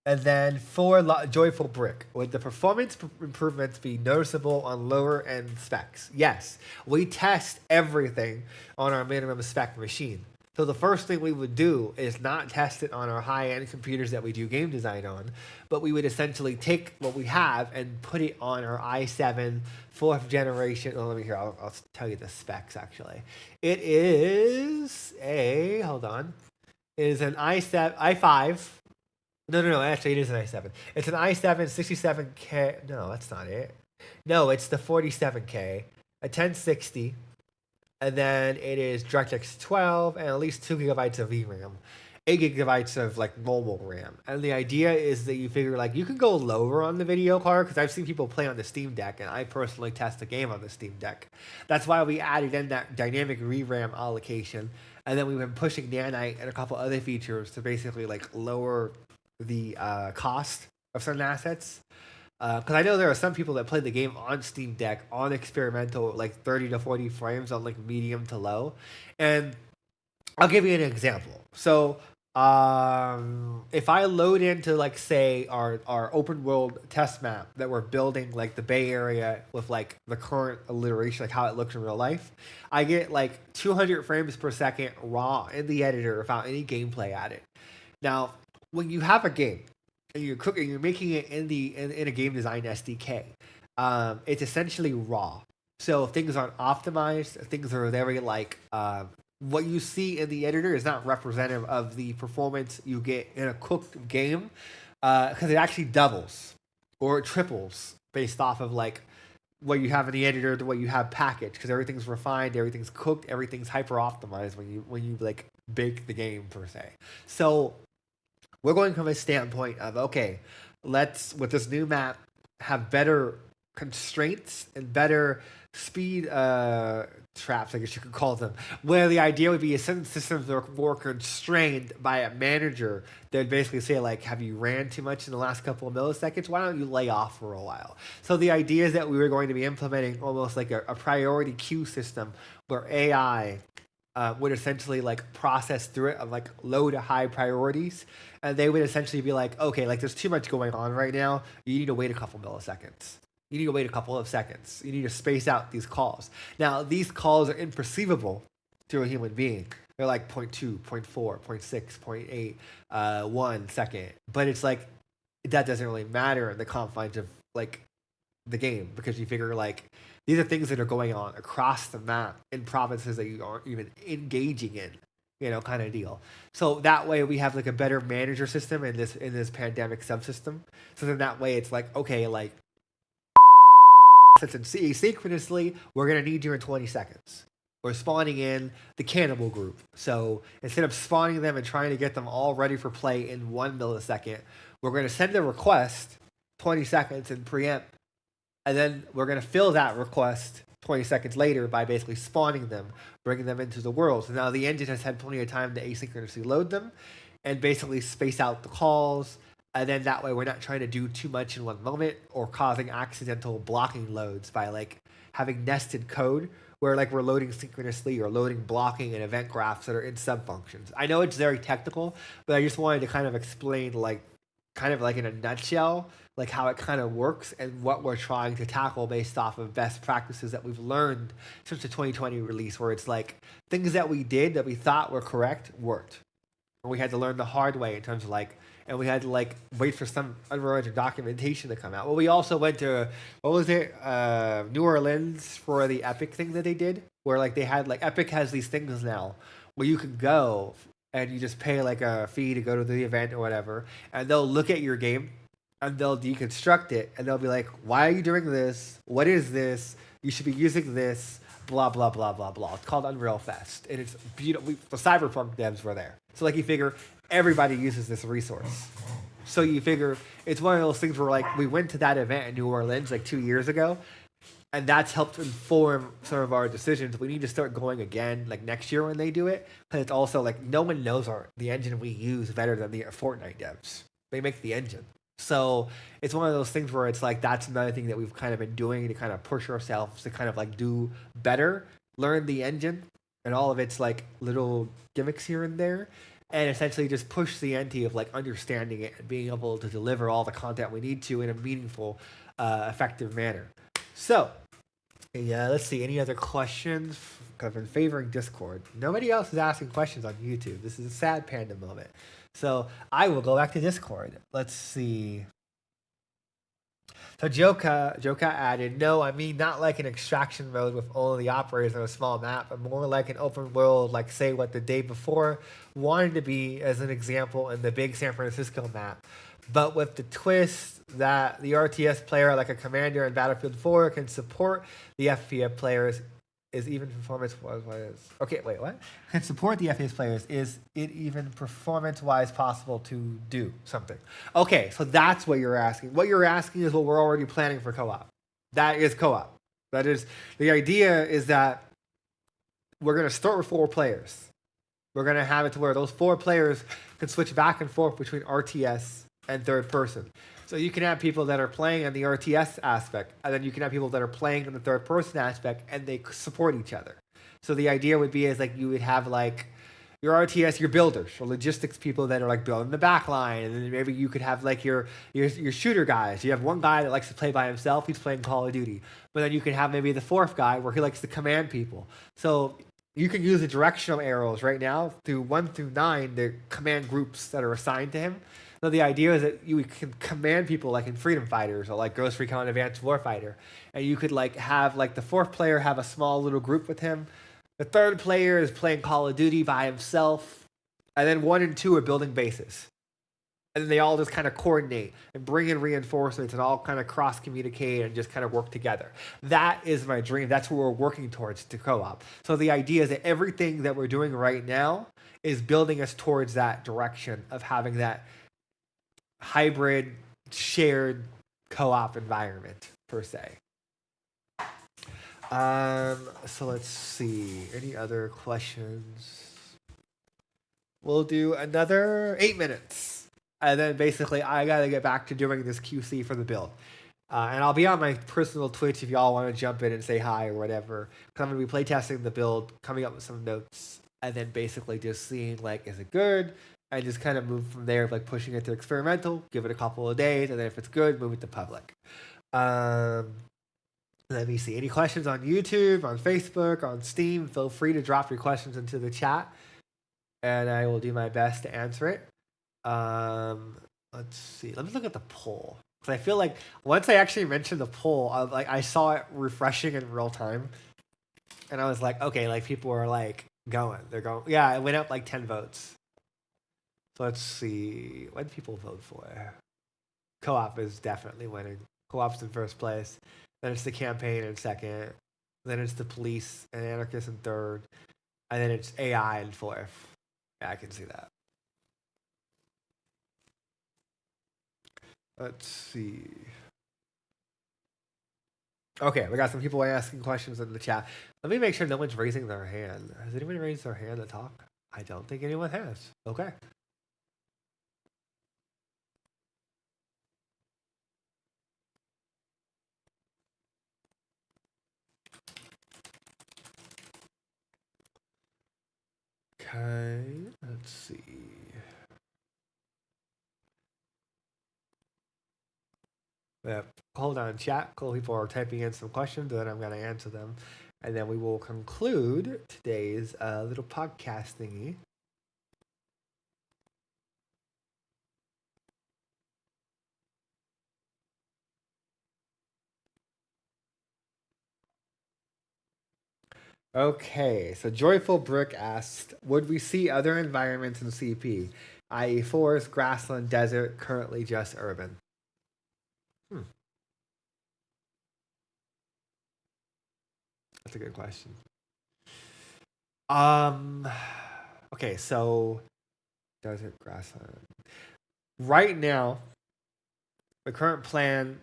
And then for Joyful Brick, would the performance improvements be noticeable on lower end specs? Yes, we test everything on our minimum spec machine. So the first thing we would do is not test it on our high-end computers that we do game design on, but we would essentially take what we have and put it on our i7 4th generation. Oh, let me hear. I'll tell you the specs actually. It is a It is an i5. No. Actually, it is an i7. It's an i7 67K. No, that's not it. No, it's the 47K, a 1060. And then it is DirectX 12 and at least 2 gigabytes of VRAM, 8 gigabytes of like mobile RAM. And the idea is that you figure like you can go lower on the video card, because I've seen people play on the Steam Deck, and I personally test the game on the Steam Deck. That's why we added in that dynamic VRAM allocation, and then we've been pushing Nanite and a couple other features to basically like lower the cost of certain assets. Because I know there are some people that play the game on Steam Deck on experimental, like 30 to 40 frames on like medium to low. And I'll give you an example. So if I load into like say our open world test map that we're building like the Bay Area with like the current alliteration, like how it looks in real life, I get like 200 frames per second raw in the editor without any gameplay added. Now, when you have a game and you're making it in a game design SDK, it's essentially raw. So things aren't optimized. Things are very like what you see in the editor is not representative of the performance you get in a cooked game, because it actually doubles or triples based off of like what you have in the editor to what you have packaged, because everything's refined, everything's cooked, everything's hyper optimized when you like bake the game per se. So we're going from a standpoint of, okay, let's, with this new map, have better constraints and better speed traps, I guess you could call them, where the idea would be certain systems are more constrained by a manager that would basically say, like, have you ran too much in the last couple of milliseconds? Why don't you lay off for a while? So the idea is that we were going to be implementing almost like a priority queue system where AI would essentially like process through it of like low to high priorities, and they would essentially be like, okay, like there's too much going on right now. You need to wait a couple milliseconds. You need to wait a couple of seconds. You need to space out these calls. Now, these calls are imperceivable to a human being. They're like 0.2, 0.4, 0.6, 0.8, 1 second. But it's like, that doesn't really matter in the confines of like the game, because you figure like these are things that are going on across the map in provinces that you aren't even engaging in, you know, kind of deal. So that way we have like a better manager system in this pandemic subsystem. So then that way it's like, okay, like since it's asynchronously, we're gonna need you in 20 seconds. We're spawning in the cannibal group. So instead of spawning them and trying to get them all ready for play in 1 millisecond, we're gonna send a request 20 seconds and preempt, and then we're going to fill that request 20 seconds later by basically spawning them, bringing them into the world. So now the engine has had plenty of time to asynchronously load them and basically space out the calls. And then that way we're not trying to do too much in one moment or causing accidental blocking loads by like having nested code where like we're loading synchronously or loading blocking and event graphs that are in sub-functions. I know it's very technical, but I just wanted to kind of explain like kind of like in a nutshell like how it kind of works and what we're trying to tackle based off of best practices that we've learned since the 2020 release, where it's like things that we did that we thought were correct worked. And we had to learn the hard way in terms of like, and we had to like wait for some Unreal Engine documentation to come out. Well, we also went to, what was it, New Orleans for the Epic thing that they did, where like they had like, Epic has these things now where you can go and you just pay like a fee to go to the event or whatever, and they'll look at your game and they'll deconstruct it, and they'll be like, why are you doing this? What is this? You should be using this, blah, blah, blah, blah, blah. It's called Unreal Fest, and it's beautiful. The Cyberpunk devs were there. So, like, you figure everybody uses this resource. So you figure it's one of those things where, like, we went to that event in New Orleans, like, 2 years ago, and that's helped inform some of our decisions. We need to start going again, like, next year when they do it, because it's also, like, no one knows the engine we use better than the Fortnite devs. They make the engine. So it's one of those things where it's like that's another thing that we've kind of been doing to kind of push ourselves to kind of like do better, learn the engine and all of its like little gimmicks here and there, and essentially just push the ante of like understanding it and being able to deliver all the content we need to in a meaningful, effective manner. So, yeah, let's see. Any other questions? I've been favoring Discord. Nobody else is asking questions on YouTube. This is a sad panda moment. So I will go back to Discord. Let's see. So Joka added, no, I mean not like an extraction mode with only the operators on a small map, but more like an open world, like say what the day before wanted to be as an example in the big San Francisco map. But with the twist that the RTS player, like a commander in Battlefield 4, can support the FPS players is even performance-wise. Okay, wait, what? Can support the FPS players. Is it even performance-wise possible to do something? Okay, so that's what you're asking. What you're asking is what we're already planning for co-op. That is co-op. That is, the idea is that we're going to start with 4 players. We're going to have it to where those 4 players can switch back and forth between RTS and third person. So you can have people that are playing on the RTS aspect, and then you can have people that are playing on the third person aspect, and they support each other. So the idea would be is like you would have like your RTS, your builders, or logistics people that are like building the back line, and then maybe you could have like your shooter guys. You have one guy that likes to play by himself, he's playing Call of Duty. But then you can have maybe the 4th guy where he likes to command people. So you can use the directional arrows right now through 1 through 9, the command groups that are assigned to him. So the idea is that you can command people like in Freedom Fighters or like Ghost Recon Advanced Warfighter, and you could like have like the 4th player have a small little group with him. The 3rd player is playing Call of Duty by himself, and then 1 and 2 are building bases. And then they all just kind of coordinate and bring in reinforcements and all kind of cross-communicate and just kind of work together. That is my dream. That's what we're working towards to co-op. So the idea is that everything that we're doing right now is building us towards that direction of having that hybrid shared co-op environment per se. So let's see. Any other questions? We'll do another 8 minutes. And then basically I got to get back to doing this QC for the build. And I'll be on my personal Twitch if y'all want to jump in and say hi or whatever. Because I'm going to be playtesting the build, coming up with some notes, and then basically just seeing, like, is it good? And just kind of move from there, like pushing it to experimental, give it a couple of days, and then if it's good, move it to public. Let me see. Any questions on YouTube, on Facebook, on Steam? Feel free to drop your questions into the chat, and I will do my best to answer it. Let's see. Let me look at the poll. Because I feel like once I actually mentioned the poll, I saw it refreshing in real time. And I was like, okay, like people are like going. They're going. Yeah, it went up like 10 votes. So let's see. What did people vote for? Co-op is definitely winning. Co-op's in first place. Then it's the campaign in second. Then it's the police and anarchists in third. And then it's AI in fourth. Yeah, I can see that. Let's see. Okay, we got some people asking questions in the chat. Let me make sure no one's raising their hand. Has anyone raised their hand to talk? I don't think anyone has. Okay. Okay, let's see. Yeah, hold on, chat. Cool, people are typing in some questions, and then I'm going to answer them. And then we will conclude today's little podcast thingy. Okay, so Joyful Brick asked, would we see other environments in CP, i.e. forest, grassland, desert, currently just urban? That's a good question. Okay, so desert, grassland. Right now, the current plan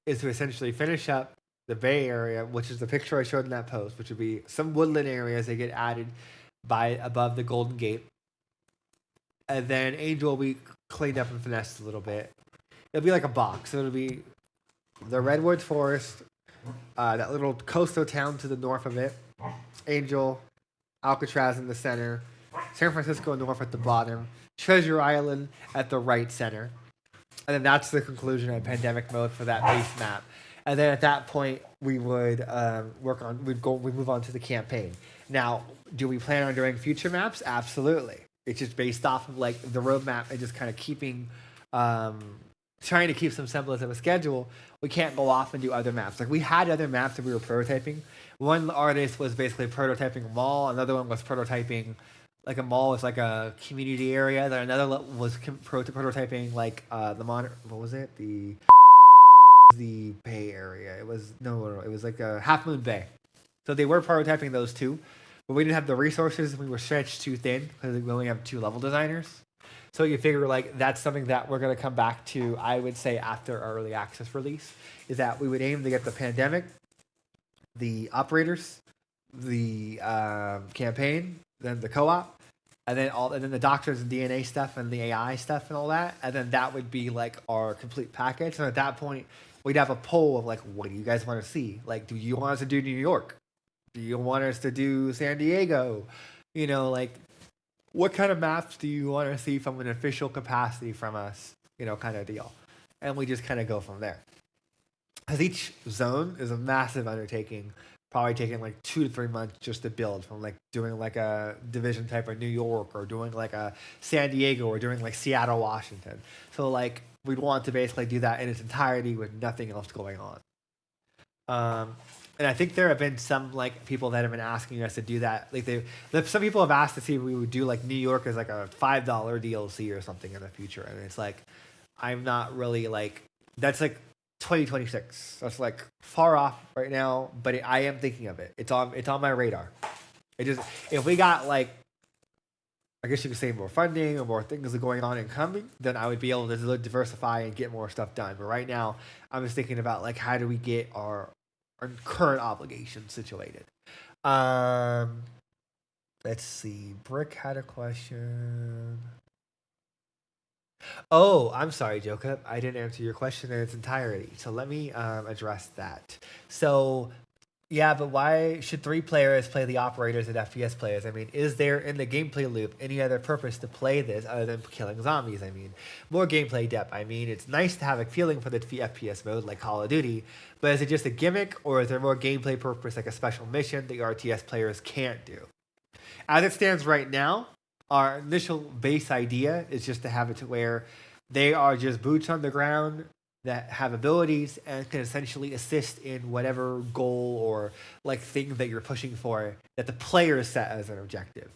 is to essentially finish up the Bay Area, which is the picture I showed in that post, which would be some woodland areas that get added by above the Golden Gate. And then Angel will be cleaned up and finessed a little bit. It'll be like a box. So it'll be the Redwood Forest, that little coastal town to the north of it, Angel, Alcatraz in the center, San Francisco north at the bottom, Treasure Island at the right center. And then that's the conclusion of pandemic mode for that base map. And then at that point, we would we'd move on to the campaign. Now, do we plan on doing future maps? Absolutely. It's just based off of like the roadmap and just kind of keeping, trying to keep some semblance of a schedule. We can't go off and do other maps. Like we had other maps that we were prototyping. One artist was basically prototyping a mall. Another one was prototyping like a mall is like a community area. Then another was prototyping like what was it? The Bay Area. It was no, it was like a Half Moon Bay. So they were prototyping those two, but we didn't have the resources and we were stretched too thin because we only have 2 level designers. So you figure like that's something that we're gonna come back to. I would say after our early access release is that we would aim to get the pandemic, the operators, the campaign, then the co-op, and then the doctors and DNA stuff and the AI stuff and all that, and then that would be like our complete package. And at that point, we'd have a poll of like, what do you guys want to see? Like, do you want us to do New York? Do you want us to do San Diego? You know, like, what kind of maps do you want to see from an official capacity from us? You know, kind of deal. And we just kind of go from there. Because each zone is a massive undertaking, probably taking like 2 to 3 months just to build, from like doing like a division type of New York or doing like a San Diego or doing like Seattle, Washington. So like we'd want to basically do that in its entirety with nothing else going on. And I think there have been some like people that have been asking us to do that. Like some people have asked to see if we would do like New York as like a $5 DLC or something in the future. And it's like, I'm not really like, that's like 2026. That's like far off right now, but I am thinking of it. It's on my radar. It just, if we got like I guess you could say more funding or more things are going on and coming, then I would be able to diversify and get more stuff done. But right now, I'm just thinking about like how do we get our current obligations situated. Um, let's see. Brick had a question. Oh, I'm sorry, Jacob. I didn't answer your question in its entirety. So let me address that. So yeah, but why should 3 players play the operators and FPS players? I mean, is there in the gameplay loop any other purpose to play this other than killing zombies? I mean, more gameplay depth. I mean, it's nice to have a feeling for the FPS mode like Call of Duty, but is it just a gimmick or is there more gameplay purpose like a special mission that RTS players can't do? As it stands right now, our initial base idea is just to have it to where they are just boots on the ground that have abilities and can essentially assist in whatever goal or like thing that you're pushing for that the players set as an objective.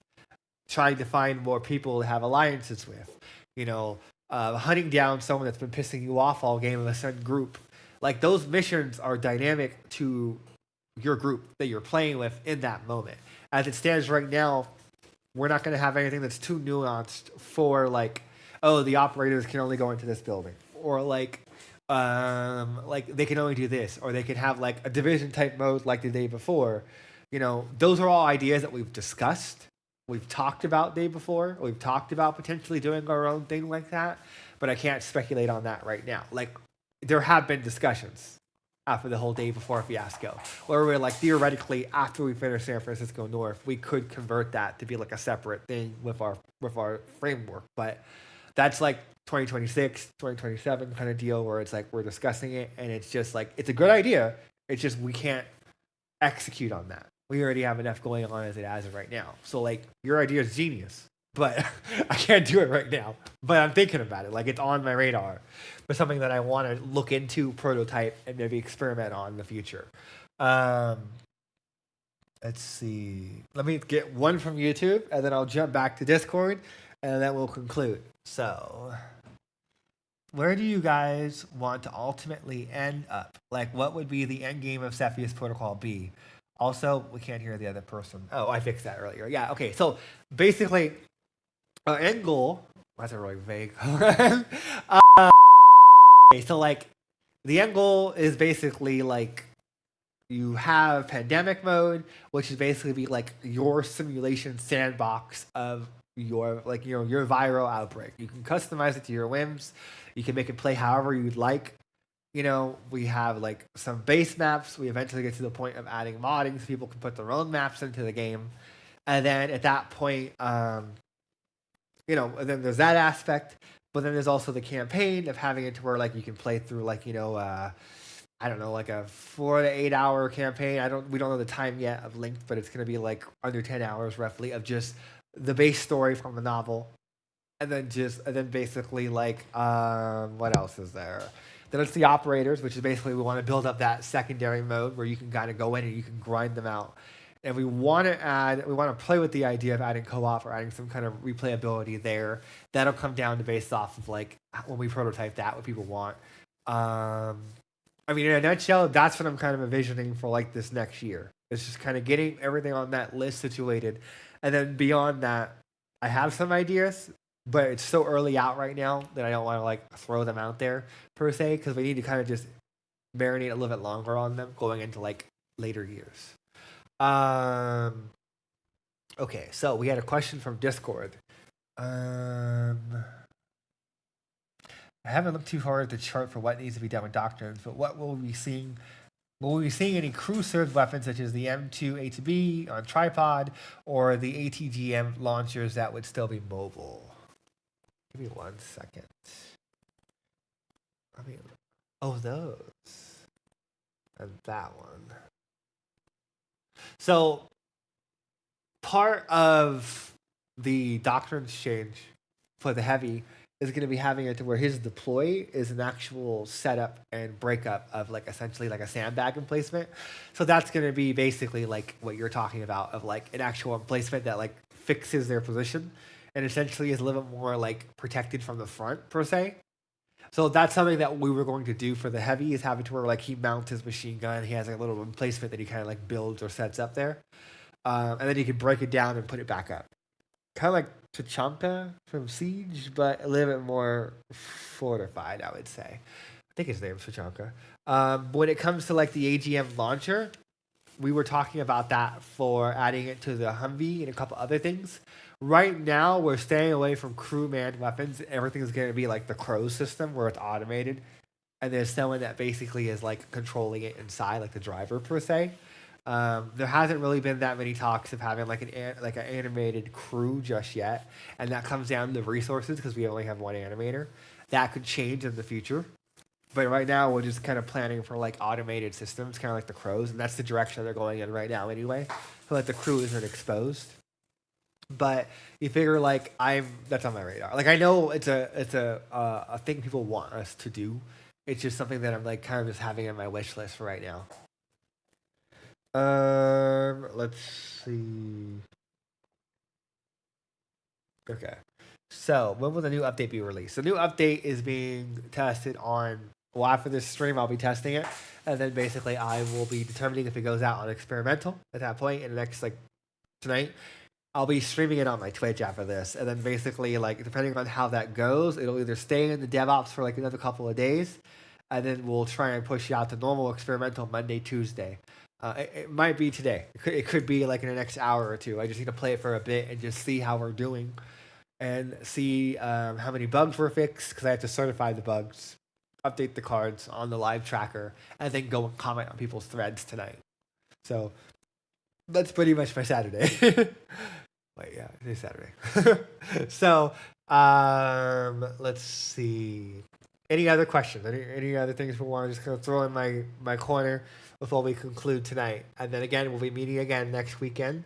Trying to find more people to have alliances with, hunting down someone that's been pissing you off all game of a certain group. Like those missions are dynamic to your group that you're playing with in that moment. As it stands right now, we're not going to have anything that's too nuanced for like, oh, the operators can only go into this building, or like they can only do this, or they can have like a division type mode like the day before. Those are all ideas that we've discussed. We've talked about day before. We've talked about potentially doing our own thing like that, but I can't speculate on that right now. Like there have been discussions after the whole day before fiasco, where we're like theoretically after we finish San Francisco North, we could convert that to be like a separate thing with our framework. But that's like 2026, 2027 kind of deal where it's like we're discussing it and it's just like it's a good idea. It's just we can't execute on that. We already have enough going on as of right now. So like your idea is genius, but I can't do it right now. But I'm thinking about it. Like it's on my radar for something that I want to look into, prototype, and maybe experiment on in the future. Let's see. Let me get one from YouTube, and then I'll jump back to Discord, and then we'll conclude. So, where do you guys want to ultimately end up? Like, what would be the end game of Cepheus Protocol be? Also, we can't hear the other person. Oh, I fixed that earlier. Yeah, okay. So, basically, our end goal... That's a really vague... Okay, so like the end goal is basically like you have pandemic mode, which is basically be like your simulation sandbox of your viral outbreak. You can customize it to your whims. You can make it play however you'd like. We have like some base maps. We eventually get to the point of adding modding so people can put their own maps into the game. And then at that point, and then there's that aspect. But then there's also the campaign of having it to where like you can play through like I don't know, like a 4 to 8 hour campaign. We don't know the time yet of length, but it's gonna be like under 10 hours roughly of just the base story from the novel, and then basically like what else is there? Then it's the operators, which is basically we want to build up that secondary mode where you can kind of go in and you can grind them out. And we want to play with the idea of adding co-op or adding some kind of replayability there. That'll come down to based off of like when we prototype that, what people want. I mean, in a nutshell, that's what I'm kind of envisioning for like this next year. It's just kind of getting everything on that list situated. And then beyond that, I have some ideas, but it's so early out right now that I don't want to like throw them out there per se, because we need to kind of just marinate a little bit longer on them going into like later years. Okay, so we had a question from Discord. I haven't looked too hard at the chart for what needs to be done with doctrines, but what will we be seeing? Will we be seeing any crew-served weapons such as the M2A2B on tripod or the ATGM launchers that would still be mobile? Give me 1 second. Those. And that one. So, part of the doctrine exchange for the heavy is going to be having it to where his deploy is an actual setup and breakup of like essentially like a sandbag emplacement. So that's going to be basically like what you're talking about of like an actual emplacement that like fixes their position and essentially is a little bit more like protected from the front per se. So that's something that we were going to do for the heavy is have it to where like he mounts his machine gun. He has like a little emplacement that he kind of like builds or sets up there. And then you can break it down and put it back up. kind of like Tachanka from Siege, but a little bit more fortified, I would say. I think his name's Tachanka. When it comes to like the AGM launcher, we were talking about that for adding it to the Humvee and a couple other things. Right now, we're staying away from crew manned weapons. Everything's going to be like the Crow system where it's automated. And there's someone that basically is like controlling it inside, like the driver per se. There hasn't really been that many talks of having like an animated crew just yet, and that comes down to resources because we only have one animator. That could change in the future, but right now we're just kind of planning for like automated systems, kind of like the Crows, and that's the direction they're going in right now anyway, so that the crew isn't exposed. But you figure like that's on my radar. Like I know it's a thing people want us to do. It's just something that I'm like kind of just having on my wish list for right now. Let's see. Okay. So, when will the new update be released? The new update is being tested on. Well, after this stream, I'll be testing it, and then basically I will be determining if it goes out on experimental at that point. In the next tonight, I'll be streaming it on my Twitch after this, and then basically depending on how that goes, it'll either stay in the DevOps for another couple of days, and then we'll try and push it out to normal experimental Monday, Tuesday. It might be today. It could be in the next hour or two. I just need to play it for a bit and just see how we're doing, and see how many bugs were fixed because I have to certify the bugs, update the cards on the live tracker, and then go and comment on people's threads tonight. So that's pretty much my Saturday. Wait, yeah, it's Saturday. So let's see. Any other questions? Any other things we want to just kind of throw in my corner before we conclude tonight? And then again, we'll be meeting again next weekend.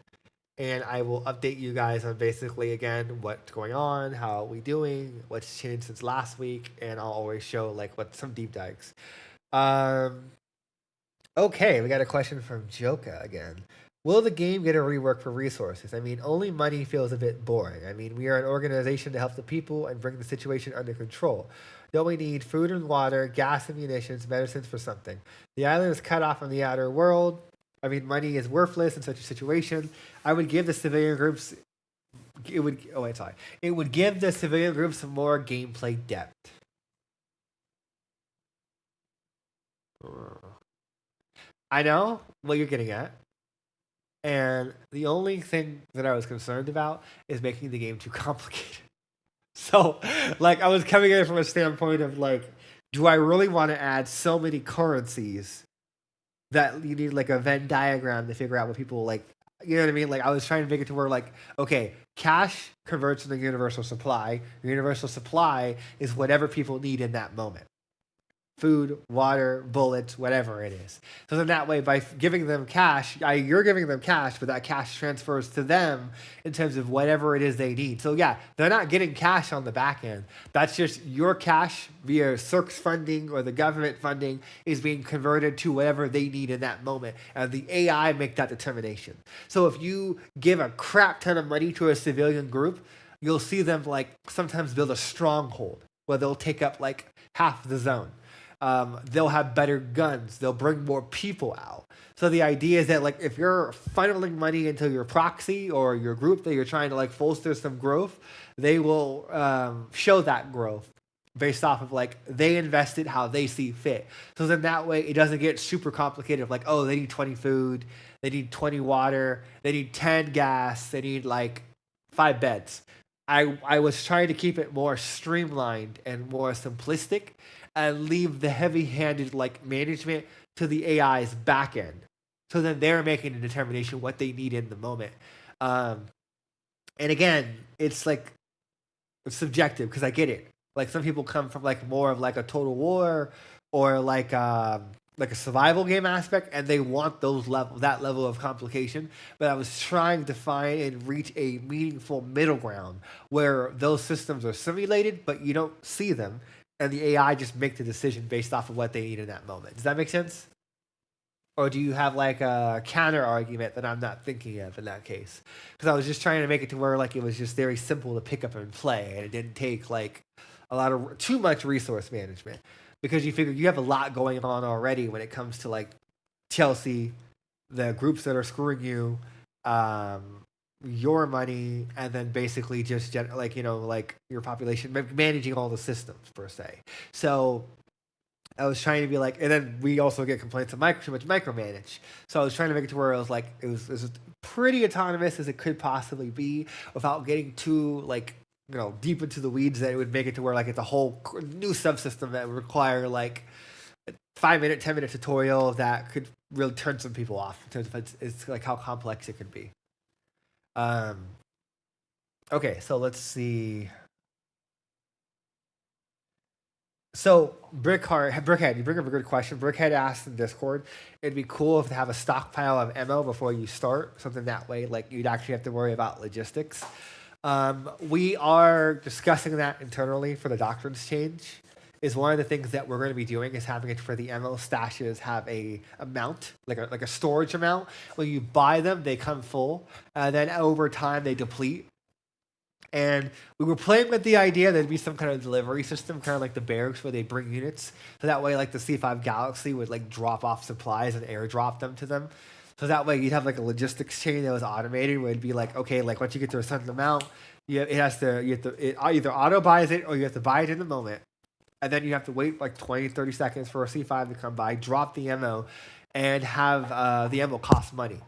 And I will update you guys on basically, again, what's going on, how are we doing, what's changed since last week. And I'll always show what some deep dives. Okay, we got a question from Joka again. Will the game get a rework for resources? I mean, only money feels a bit boring. I mean, we are an organization to help the people and bring the situation under control. Don't we need food and water, gas and munitions, medicines for something? The island is cut off from the outer world. I mean, money is worthless in such a situation. I would give the civilian groups... It would give the civilian groups more gameplay depth. I know what you're getting at. And the only thing that I was concerned about is making the game too complicated. So, I was coming in from a standpoint of, do I really want to add so many currencies that you need, a Venn diagram to figure out what people, you know what I mean? I was trying to make it to where, okay, cash converts into universal supply. Universal supply is whatever people need in that moment. Food, water, bullets, whatever it is. So then that way, by giving them cash, you're giving them cash, but that cash transfers to them in terms of whatever it is they need. So yeah, they're not getting cash on the back end. That's just your cash via CERC's funding or the government funding is being converted to whatever they need in that moment. And the AI make that determination. So if you give a crap ton of money to a civilian group, you'll see them sometimes build a stronghold where they'll take up half the zone. They'll have better guns. They'll bring more people out. So the idea is that if you're funneling money into your proxy or your group that you're trying to bolster some growth, they will show that growth based off of they invested how they see fit. So then that way it doesn't get super complicated of oh, they need 20 food, they need 20 water, they need 10 gas, they need 5 beds. I was trying to keep it more streamlined and more simplistic and leave the heavy-handed management to the AI's back end. So then they're making a determination what they need in the moment. And again, it's it's subjective because I get it. Some people come from more of a Total War or a survival game aspect, and they want that level of complication. But I was trying to find and reach a meaningful middle ground where those systems are simulated, but you don't see them. And the AI just make the decision based off of what they need in that moment. Does that make sense? Or do you have a counter argument that I'm not thinking of in that case? Because I was just trying to make it to where it was just very simple to pick up and play, and it didn't take a lot of too much resource management. Because you figure you have a lot going on already when it comes to Chelsea, the groups that are screwing you, your money and then basically just like like your population, managing all the systems per se. So I was trying to be like, and then we also get complaints of too much micromanage. So I was trying to make it to where it was pretty autonomous as it could possibly be, without getting too like deep into the weeds. That it would make it to where like it's a whole new subsystem that would require like a 5-minute, 10-minute tutorial that could really turn some people off in terms of it's like how complex it could be. Um. Okay, so let's see. So Brickhead, you bring up a good question. Brickhead asked in Discord, it'd be cool if to have a stockpile of ammo before you start, something that way, like you'd actually have to worry about logistics. We are discussing that internally for the doctrines change. Is one of the things that we're going to be doing is having it for the ammo stashes have a amount, like a storage amount. When you buy them, they come full, and then over time they deplete. And we were playing with the idea there'd be some kind of delivery system, kind of like the barracks where they bring units. So that way, like the C5 Galaxy would like drop off supplies and airdrop them to them. So that way you'd have like a logistics chain that was automated where it'd be like, okay, like once you get to a certain amount, it either auto buys it or you have to buy it in the moment. And then you have to wait like 20, 30 seconds for a C5 to come by, drop the ammo, and have the ammo cost money,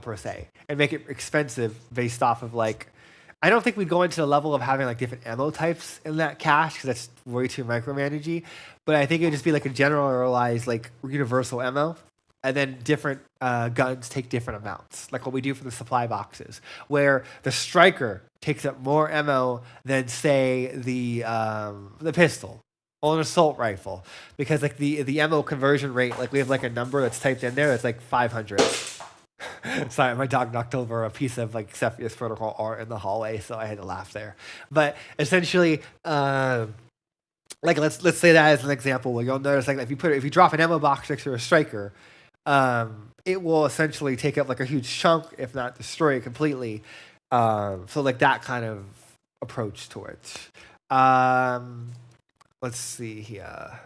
per se. And make it expensive based off of like, I don't think we'd go into the level of having like different ammo types in that cache because that's way too micromanagey. But I think it'd just be like a generalized like universal ammo, and then different guns take different amounts, like what we do for the supply boxes, where the striker takes up more ammo than say the pistol or an assault rifle, because like the ammo conversion rate, like we have like a number that's typed in there that's like 500. Sorry, my dog knocked over a piece of like Cepheus Protocol art in the hallway, so I had to laugh there. But essentially, like let's say that as an example. Where you'll notice like if you drop an ammo box next to a striker, it will essentially take up like a huge chunk, if not destroy it completely. So like that kind of approach to it. Let's see here.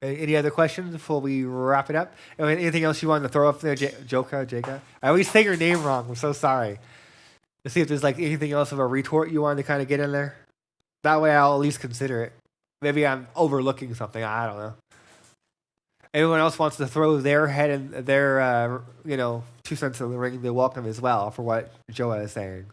Any other questions before we wrap it up? Anything else you wanted to throw up there, Joka? I always say your name wrong. I'm so sorry. Let's see if there's like anything else of a retort you wanted to kind of get in there. That way I'll at least consider it. Maybe I'm overlooking something. I don't know. Anyone else wants to throw their head and their 2 cents in the ring, they're welcome as well for what Joa is saying.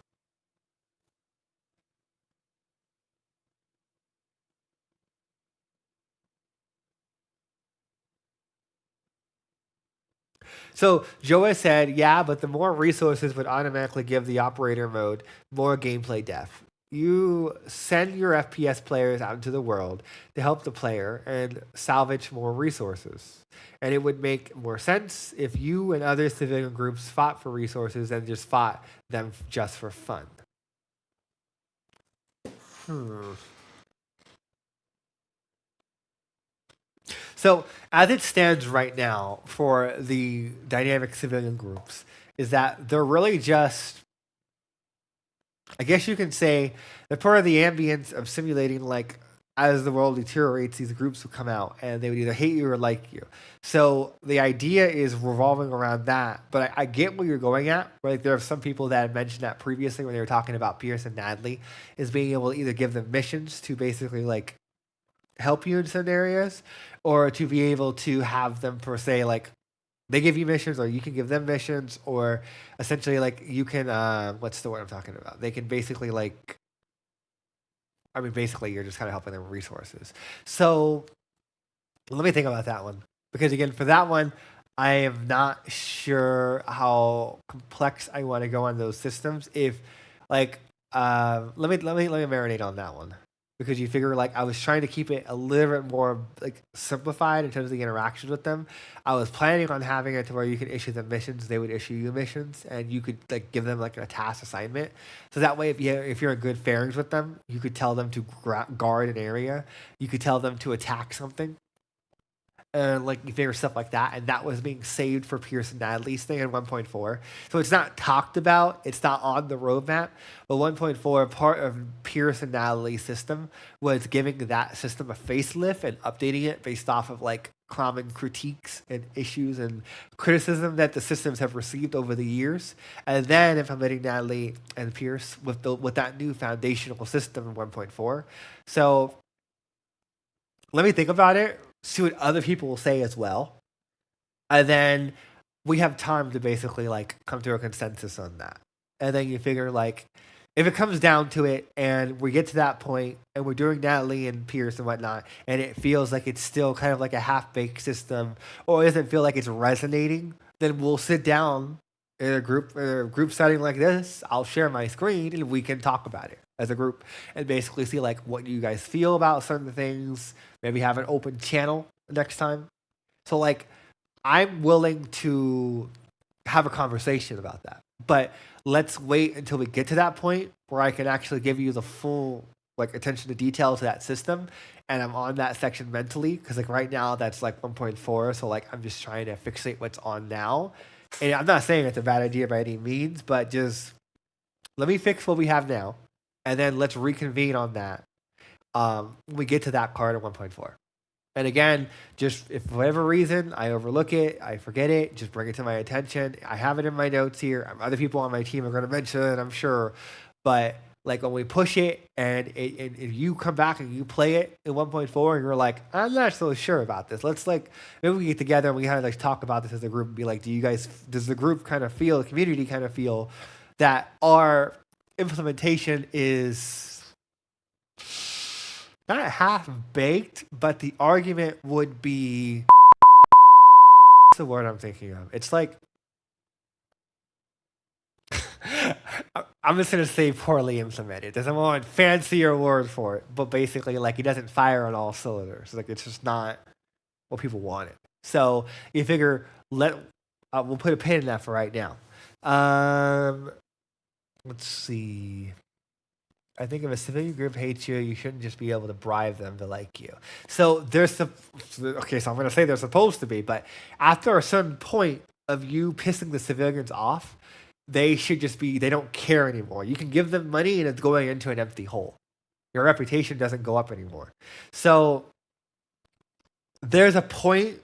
So Joa said, yeah, but the more resources would automatically give the operator mode more gameplay depth. You send your FPS players out into the world to help the player and salvage more resources. And it would make more sense if you and other civilian groups fought for resources than just fought them just for fun. So, as it stands right now for the dynamic civilian groups, is that they're really just, I guess you can say, they're part of the ambience of simulating, like, as the world deteriorates, these groups will come out and they would either hate you or like you. So, the idea is revolving around that. But I get what you're going at. Like, there are some people that had mentioned that previously when they were talking about Pierce and Nadley, is being able to either give them missions to basically, like, help you in certain areas, or to be able to have them per se like they give you missions or you can give them missions, or essentially like you can what's the word I'm talking about, they can basically like basically you're just kind of helping them with resources. So let me think about that one, because again for that one I am not sure how complex I want to go on those systems. If like let me marinate on that one, because you figure like I was trying to keep it a little bit more like simplified in terms of the interactions with them. I was planning on having it to where you could issue them missions, they would issue you missions, and you could like give them like a task assignment. So that way, if you're in good fairings with them, you could tell them to guard an area, you could tell them to attack something, and like you figure stuff like that. And that was being saved for Pierce and Natalie thing in 1.4. So it's not talked about, it's not on the roadmap, but 1.4, part of Pierce and Natalie's system was giving that system a facelift and updating it based off of like common critiques and issues and criticism that the systems have received over the years, and then implementing Natalie and Pierce with that new foundational system in 1.4. So let me think about it, see what other people will say as well, and then we have time to basically like come to a consensus on that. And then you figure like if it comes down to it and we get to that point and we're doing Natalie and Pierce and whatnot, and it feels like it's still kind of like a half-baked system, or it doesn't feel like it's resonating, then we'll sit down in a group setting like this. I'll share my screen and we can talk about it as a group and basically see like what do you guys feel about certain things. Maybe have an open channel next time. So like I'm willing to have a conversation about that, but let's wait until we get to that point where I can actually give you the full like attention to detail to that system, and I'm on that section mentally because like right now that's like 1.4, so like I'm just trying to fixate what's on now. And I'm not saying it's a bad idea by any means, but just let me fix what we have now, and then let's reconvene on that when we get to that card at 1.4. And again, just if for whatever reason I overlook it, I forget it, just bring it to my attention. I have it in my notes here. Other people on my team are going to mention it, I'm sure. But like when we push it and if you come back and you play it in 1.4 and you're like, I'm not so sure about this. Let's like, maybe we get together and we kind of like talk about this as a group and be like, does the group kind of feel, the community kind of feel that our implementation is not half baked, but the argument would be what's the word I'm thinking of? It's like I'm just gonna say poorly implemented. There's a more fancier word for it, but basically like it doesn't fire on all cylinders. Like it's just not what people wanted. So you figure we'll put a pin in that for right now. Let's see. I think if a civilian group hates you, you shouldn't just be able to bribe them to like you. So so I'm going to say they're supposed to be, but after a certain point of you pissing the civilians off, they should just be, they don't care anymore. You can give them money and it's going into an empty hole. Your reputation doesn't go up anymore. So there's a point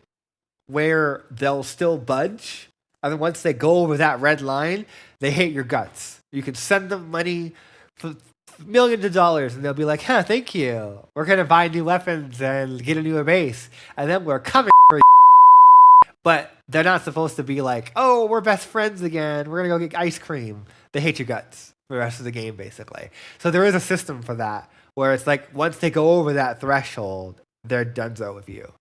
where they'll still budge. And then once they go over that red line, they hate your guts. You can send them money for millions of dollars and they'll be like, thank you, we're gonna buy new weapons and get a newer base, and then we're coming for you. But they're not supposed to be like, oh, we're best friends again, we're gonna go get ice cream. They hate your guts for the rest of the game basically. So there is a system for that where it's like once they go over that threshold, they're donezo with you.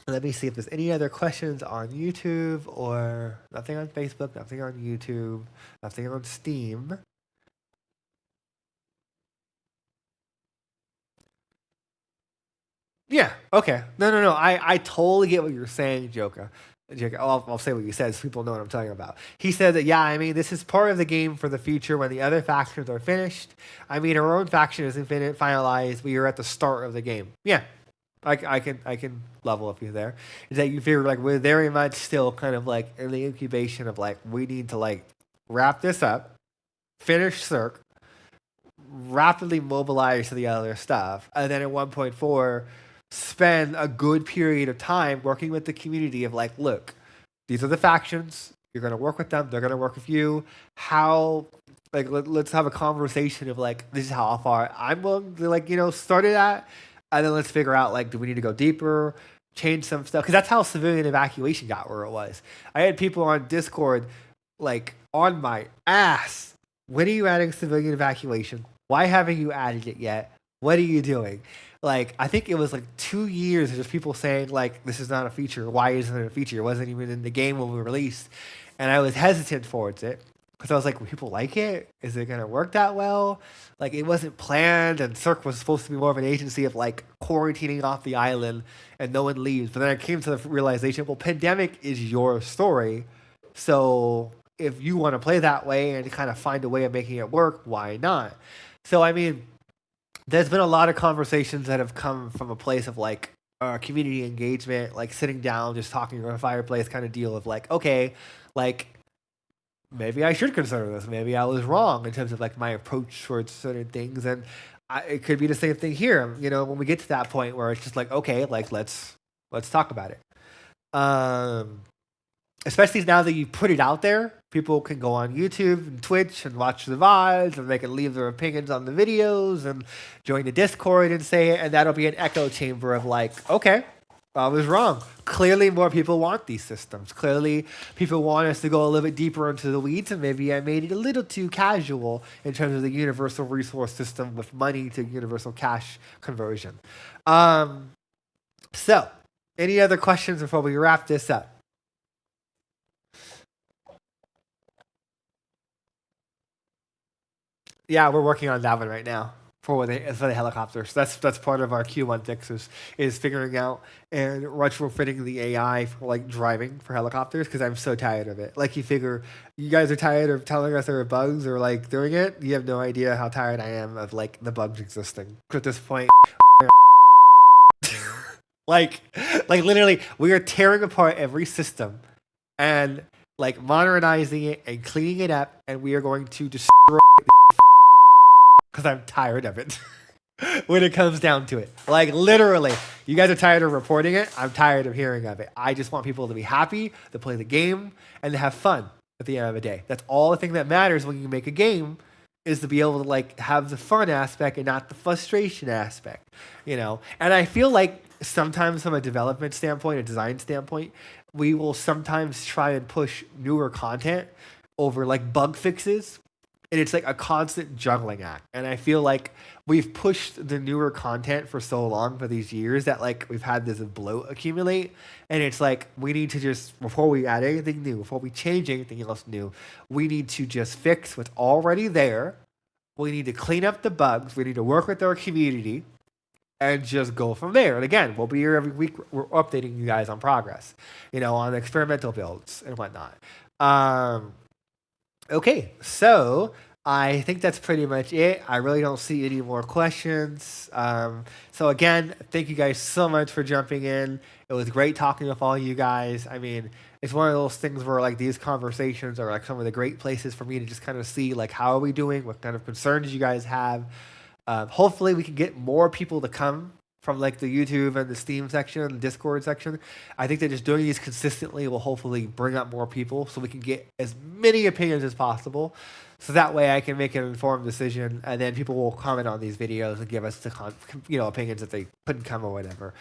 Let me see if there's any other questions on YouTube, or nothing on Facebook, nothing on YouTube, nothing on Steam. Yeah, okay. No. I totally get what you're saying, Joka. I'll say what you said so people know what I'm talking about. He said that, yeah, I mean, this is part of the game for the future when the other factions are finished. I mean, our own faction isn't finalized. We are at the start of the game. Yeah. I can level up you there. Is that you figure like we're very much still kind of like in the incubation of like we need to like wrap this up, finish Cirque, rapidly mobilize to the other stuff, and then at 1.4 spend a good period of time working with the community of like, look, these are the factions. You're gonna work with them. They're gonna work with you. How like let's have a conversation of like this is how far I'm willing to like start it at. And then let's figure out, like, do we need to go deeper, change some stuff? Because that's how civilian evacuation got where it was. I had people on Discord, like, on my ass. When are you adding civilian evacuation? Why haven't you added it yet? What are you doing? Like, I think it was, like, 2 years of just people saying, like, this is not a feature. Why isn't it a feature? It wasn't even in the game when we released. And I was hesitant towards it. Because I was like, will people like it? Is it going to work that well? Like, it wasn't planned, and Cirque was supposed to be more of an agency of, like, quarantining off the island, and no one leaves. But then I came to the realization, well, pandemic is your story. So if you want to play that way and kind of find a way of making it work, why not? So, I mean, there's been a lot of conversations that have come from a place of, like, community engagement, like, sitting down, just talking around a fireplace kind of deal of, like, okay, like, maybe I should consider this. Maybe I was wrong in terms of like my approach towards certain things. And it could be the same thing here. You know, when we get to that point where it's just like, okay, like let's talk about it. Especially now that you put it out there, people can go on YouTube and Twitch and watch the VODs, and they can leave their opinions on the videos and join the Discord and say it, and that'll be an echo chamber of like, okay, I was wrong. Clearly, more people want these systems. Clearly, people want us to go a little bit deeper into the weeds, and maybe I made it a little too casual in terms of the universal resource system with money to universal cash conversion. So, any other questions before we wrap this up? Yeah, we're working on that one right now for the helicopters. That's part of our Q1 fixes is figuring out and retrofitting the AI for like driving for helicopters because I'm so tired of it. Like you guys are tired of telling us there are bugs or like doing it. You have no idea how tired I am of like the bugs existing. At this point, like literally, we are tearing apart every system and like modernizing it and cleaning it up, and we are going to destroy because I'm tired of it when it comes down to it. Like literally, you guys are tired of reporting it. I'm tired of hearing of it. I just want people to be happy, to play the game, and to have fun at the end of the day. That's all the thing that matters when you make a game is to be able to like have the fun aspect and not the frustration aspect, you know? And I feel like sometimes from a development standpoint, a design standpoint, we will sometimes try and push newer content over like bug fixes. And it's like a constant juggling act. And I feel like we've pushed the newer content for so long for these years that like we've had this bloat accumulate. And it's like we need to just, before we add anything new, before we change anything else new, we need to just fix what's already there. We need to clean up the bugs. We need to work with our community and just go from there. And again, we'll be here every week. We're updating you guys on progress, you know, on experimental builds and whatnot. Okay, so I think that's pretty much it. I really don't see any more questions. So again, thank you guys so much for jumping in. It was great talking with all you guys. I mean, it's one of those things where like these conversations are like some of the great places for me to just kind of see like how are we doing, what kind of concerns you guys have. Hopefully we can get more people to come from like the YouTube and the Steam section and the Discord section. I think that just doing these consistently will hopefully bring up more people so we can get as many opinions as possible. So that way I can make an informed decision, and then people will comment on these videos and give us the opinions that they couldn't come or whatever.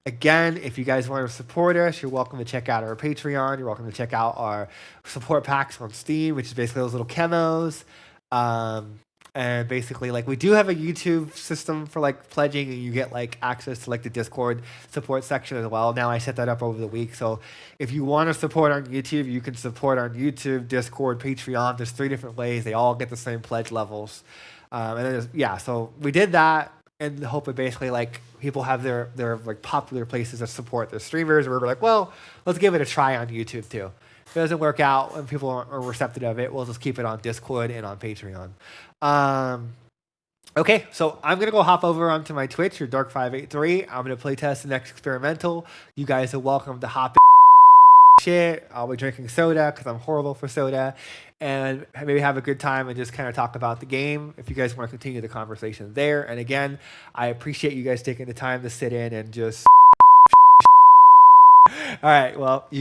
Again, if you guys want to support us, you're welcome to check out our Patreon. You're welcome to check out our support packs on Steam, which is basically those little chemos. And basically, like, we do have a YouTube system for like pledging, and you get like access to like the Discord support section as well. Now I set that up over the week, so if you want to support on YouTube, you can support on YouTube, Discord, Patreon. There's 3 different ways. They all get the same pledge levels, and then so we did that in the hope of basically like people have their like popular places to support their streamers. And we're like, well, let's give it a try on YouTube too. If it doesn't work out and people aren't receptive of it, we'll just keep it on Discord and on Patreon. Okay, so I'm gonna go hop over onto my Twitch, your Dark583. I'm gonna play test the next experimental. You guys are welcome to hop in shit. I'll be drinking soda because I'm horrible for soda, and maybe have a good time and just kind of talk about the game if you guys want to continue the conversation there. And again, I appreciate you guys taking the time to sit in and just all right, well, you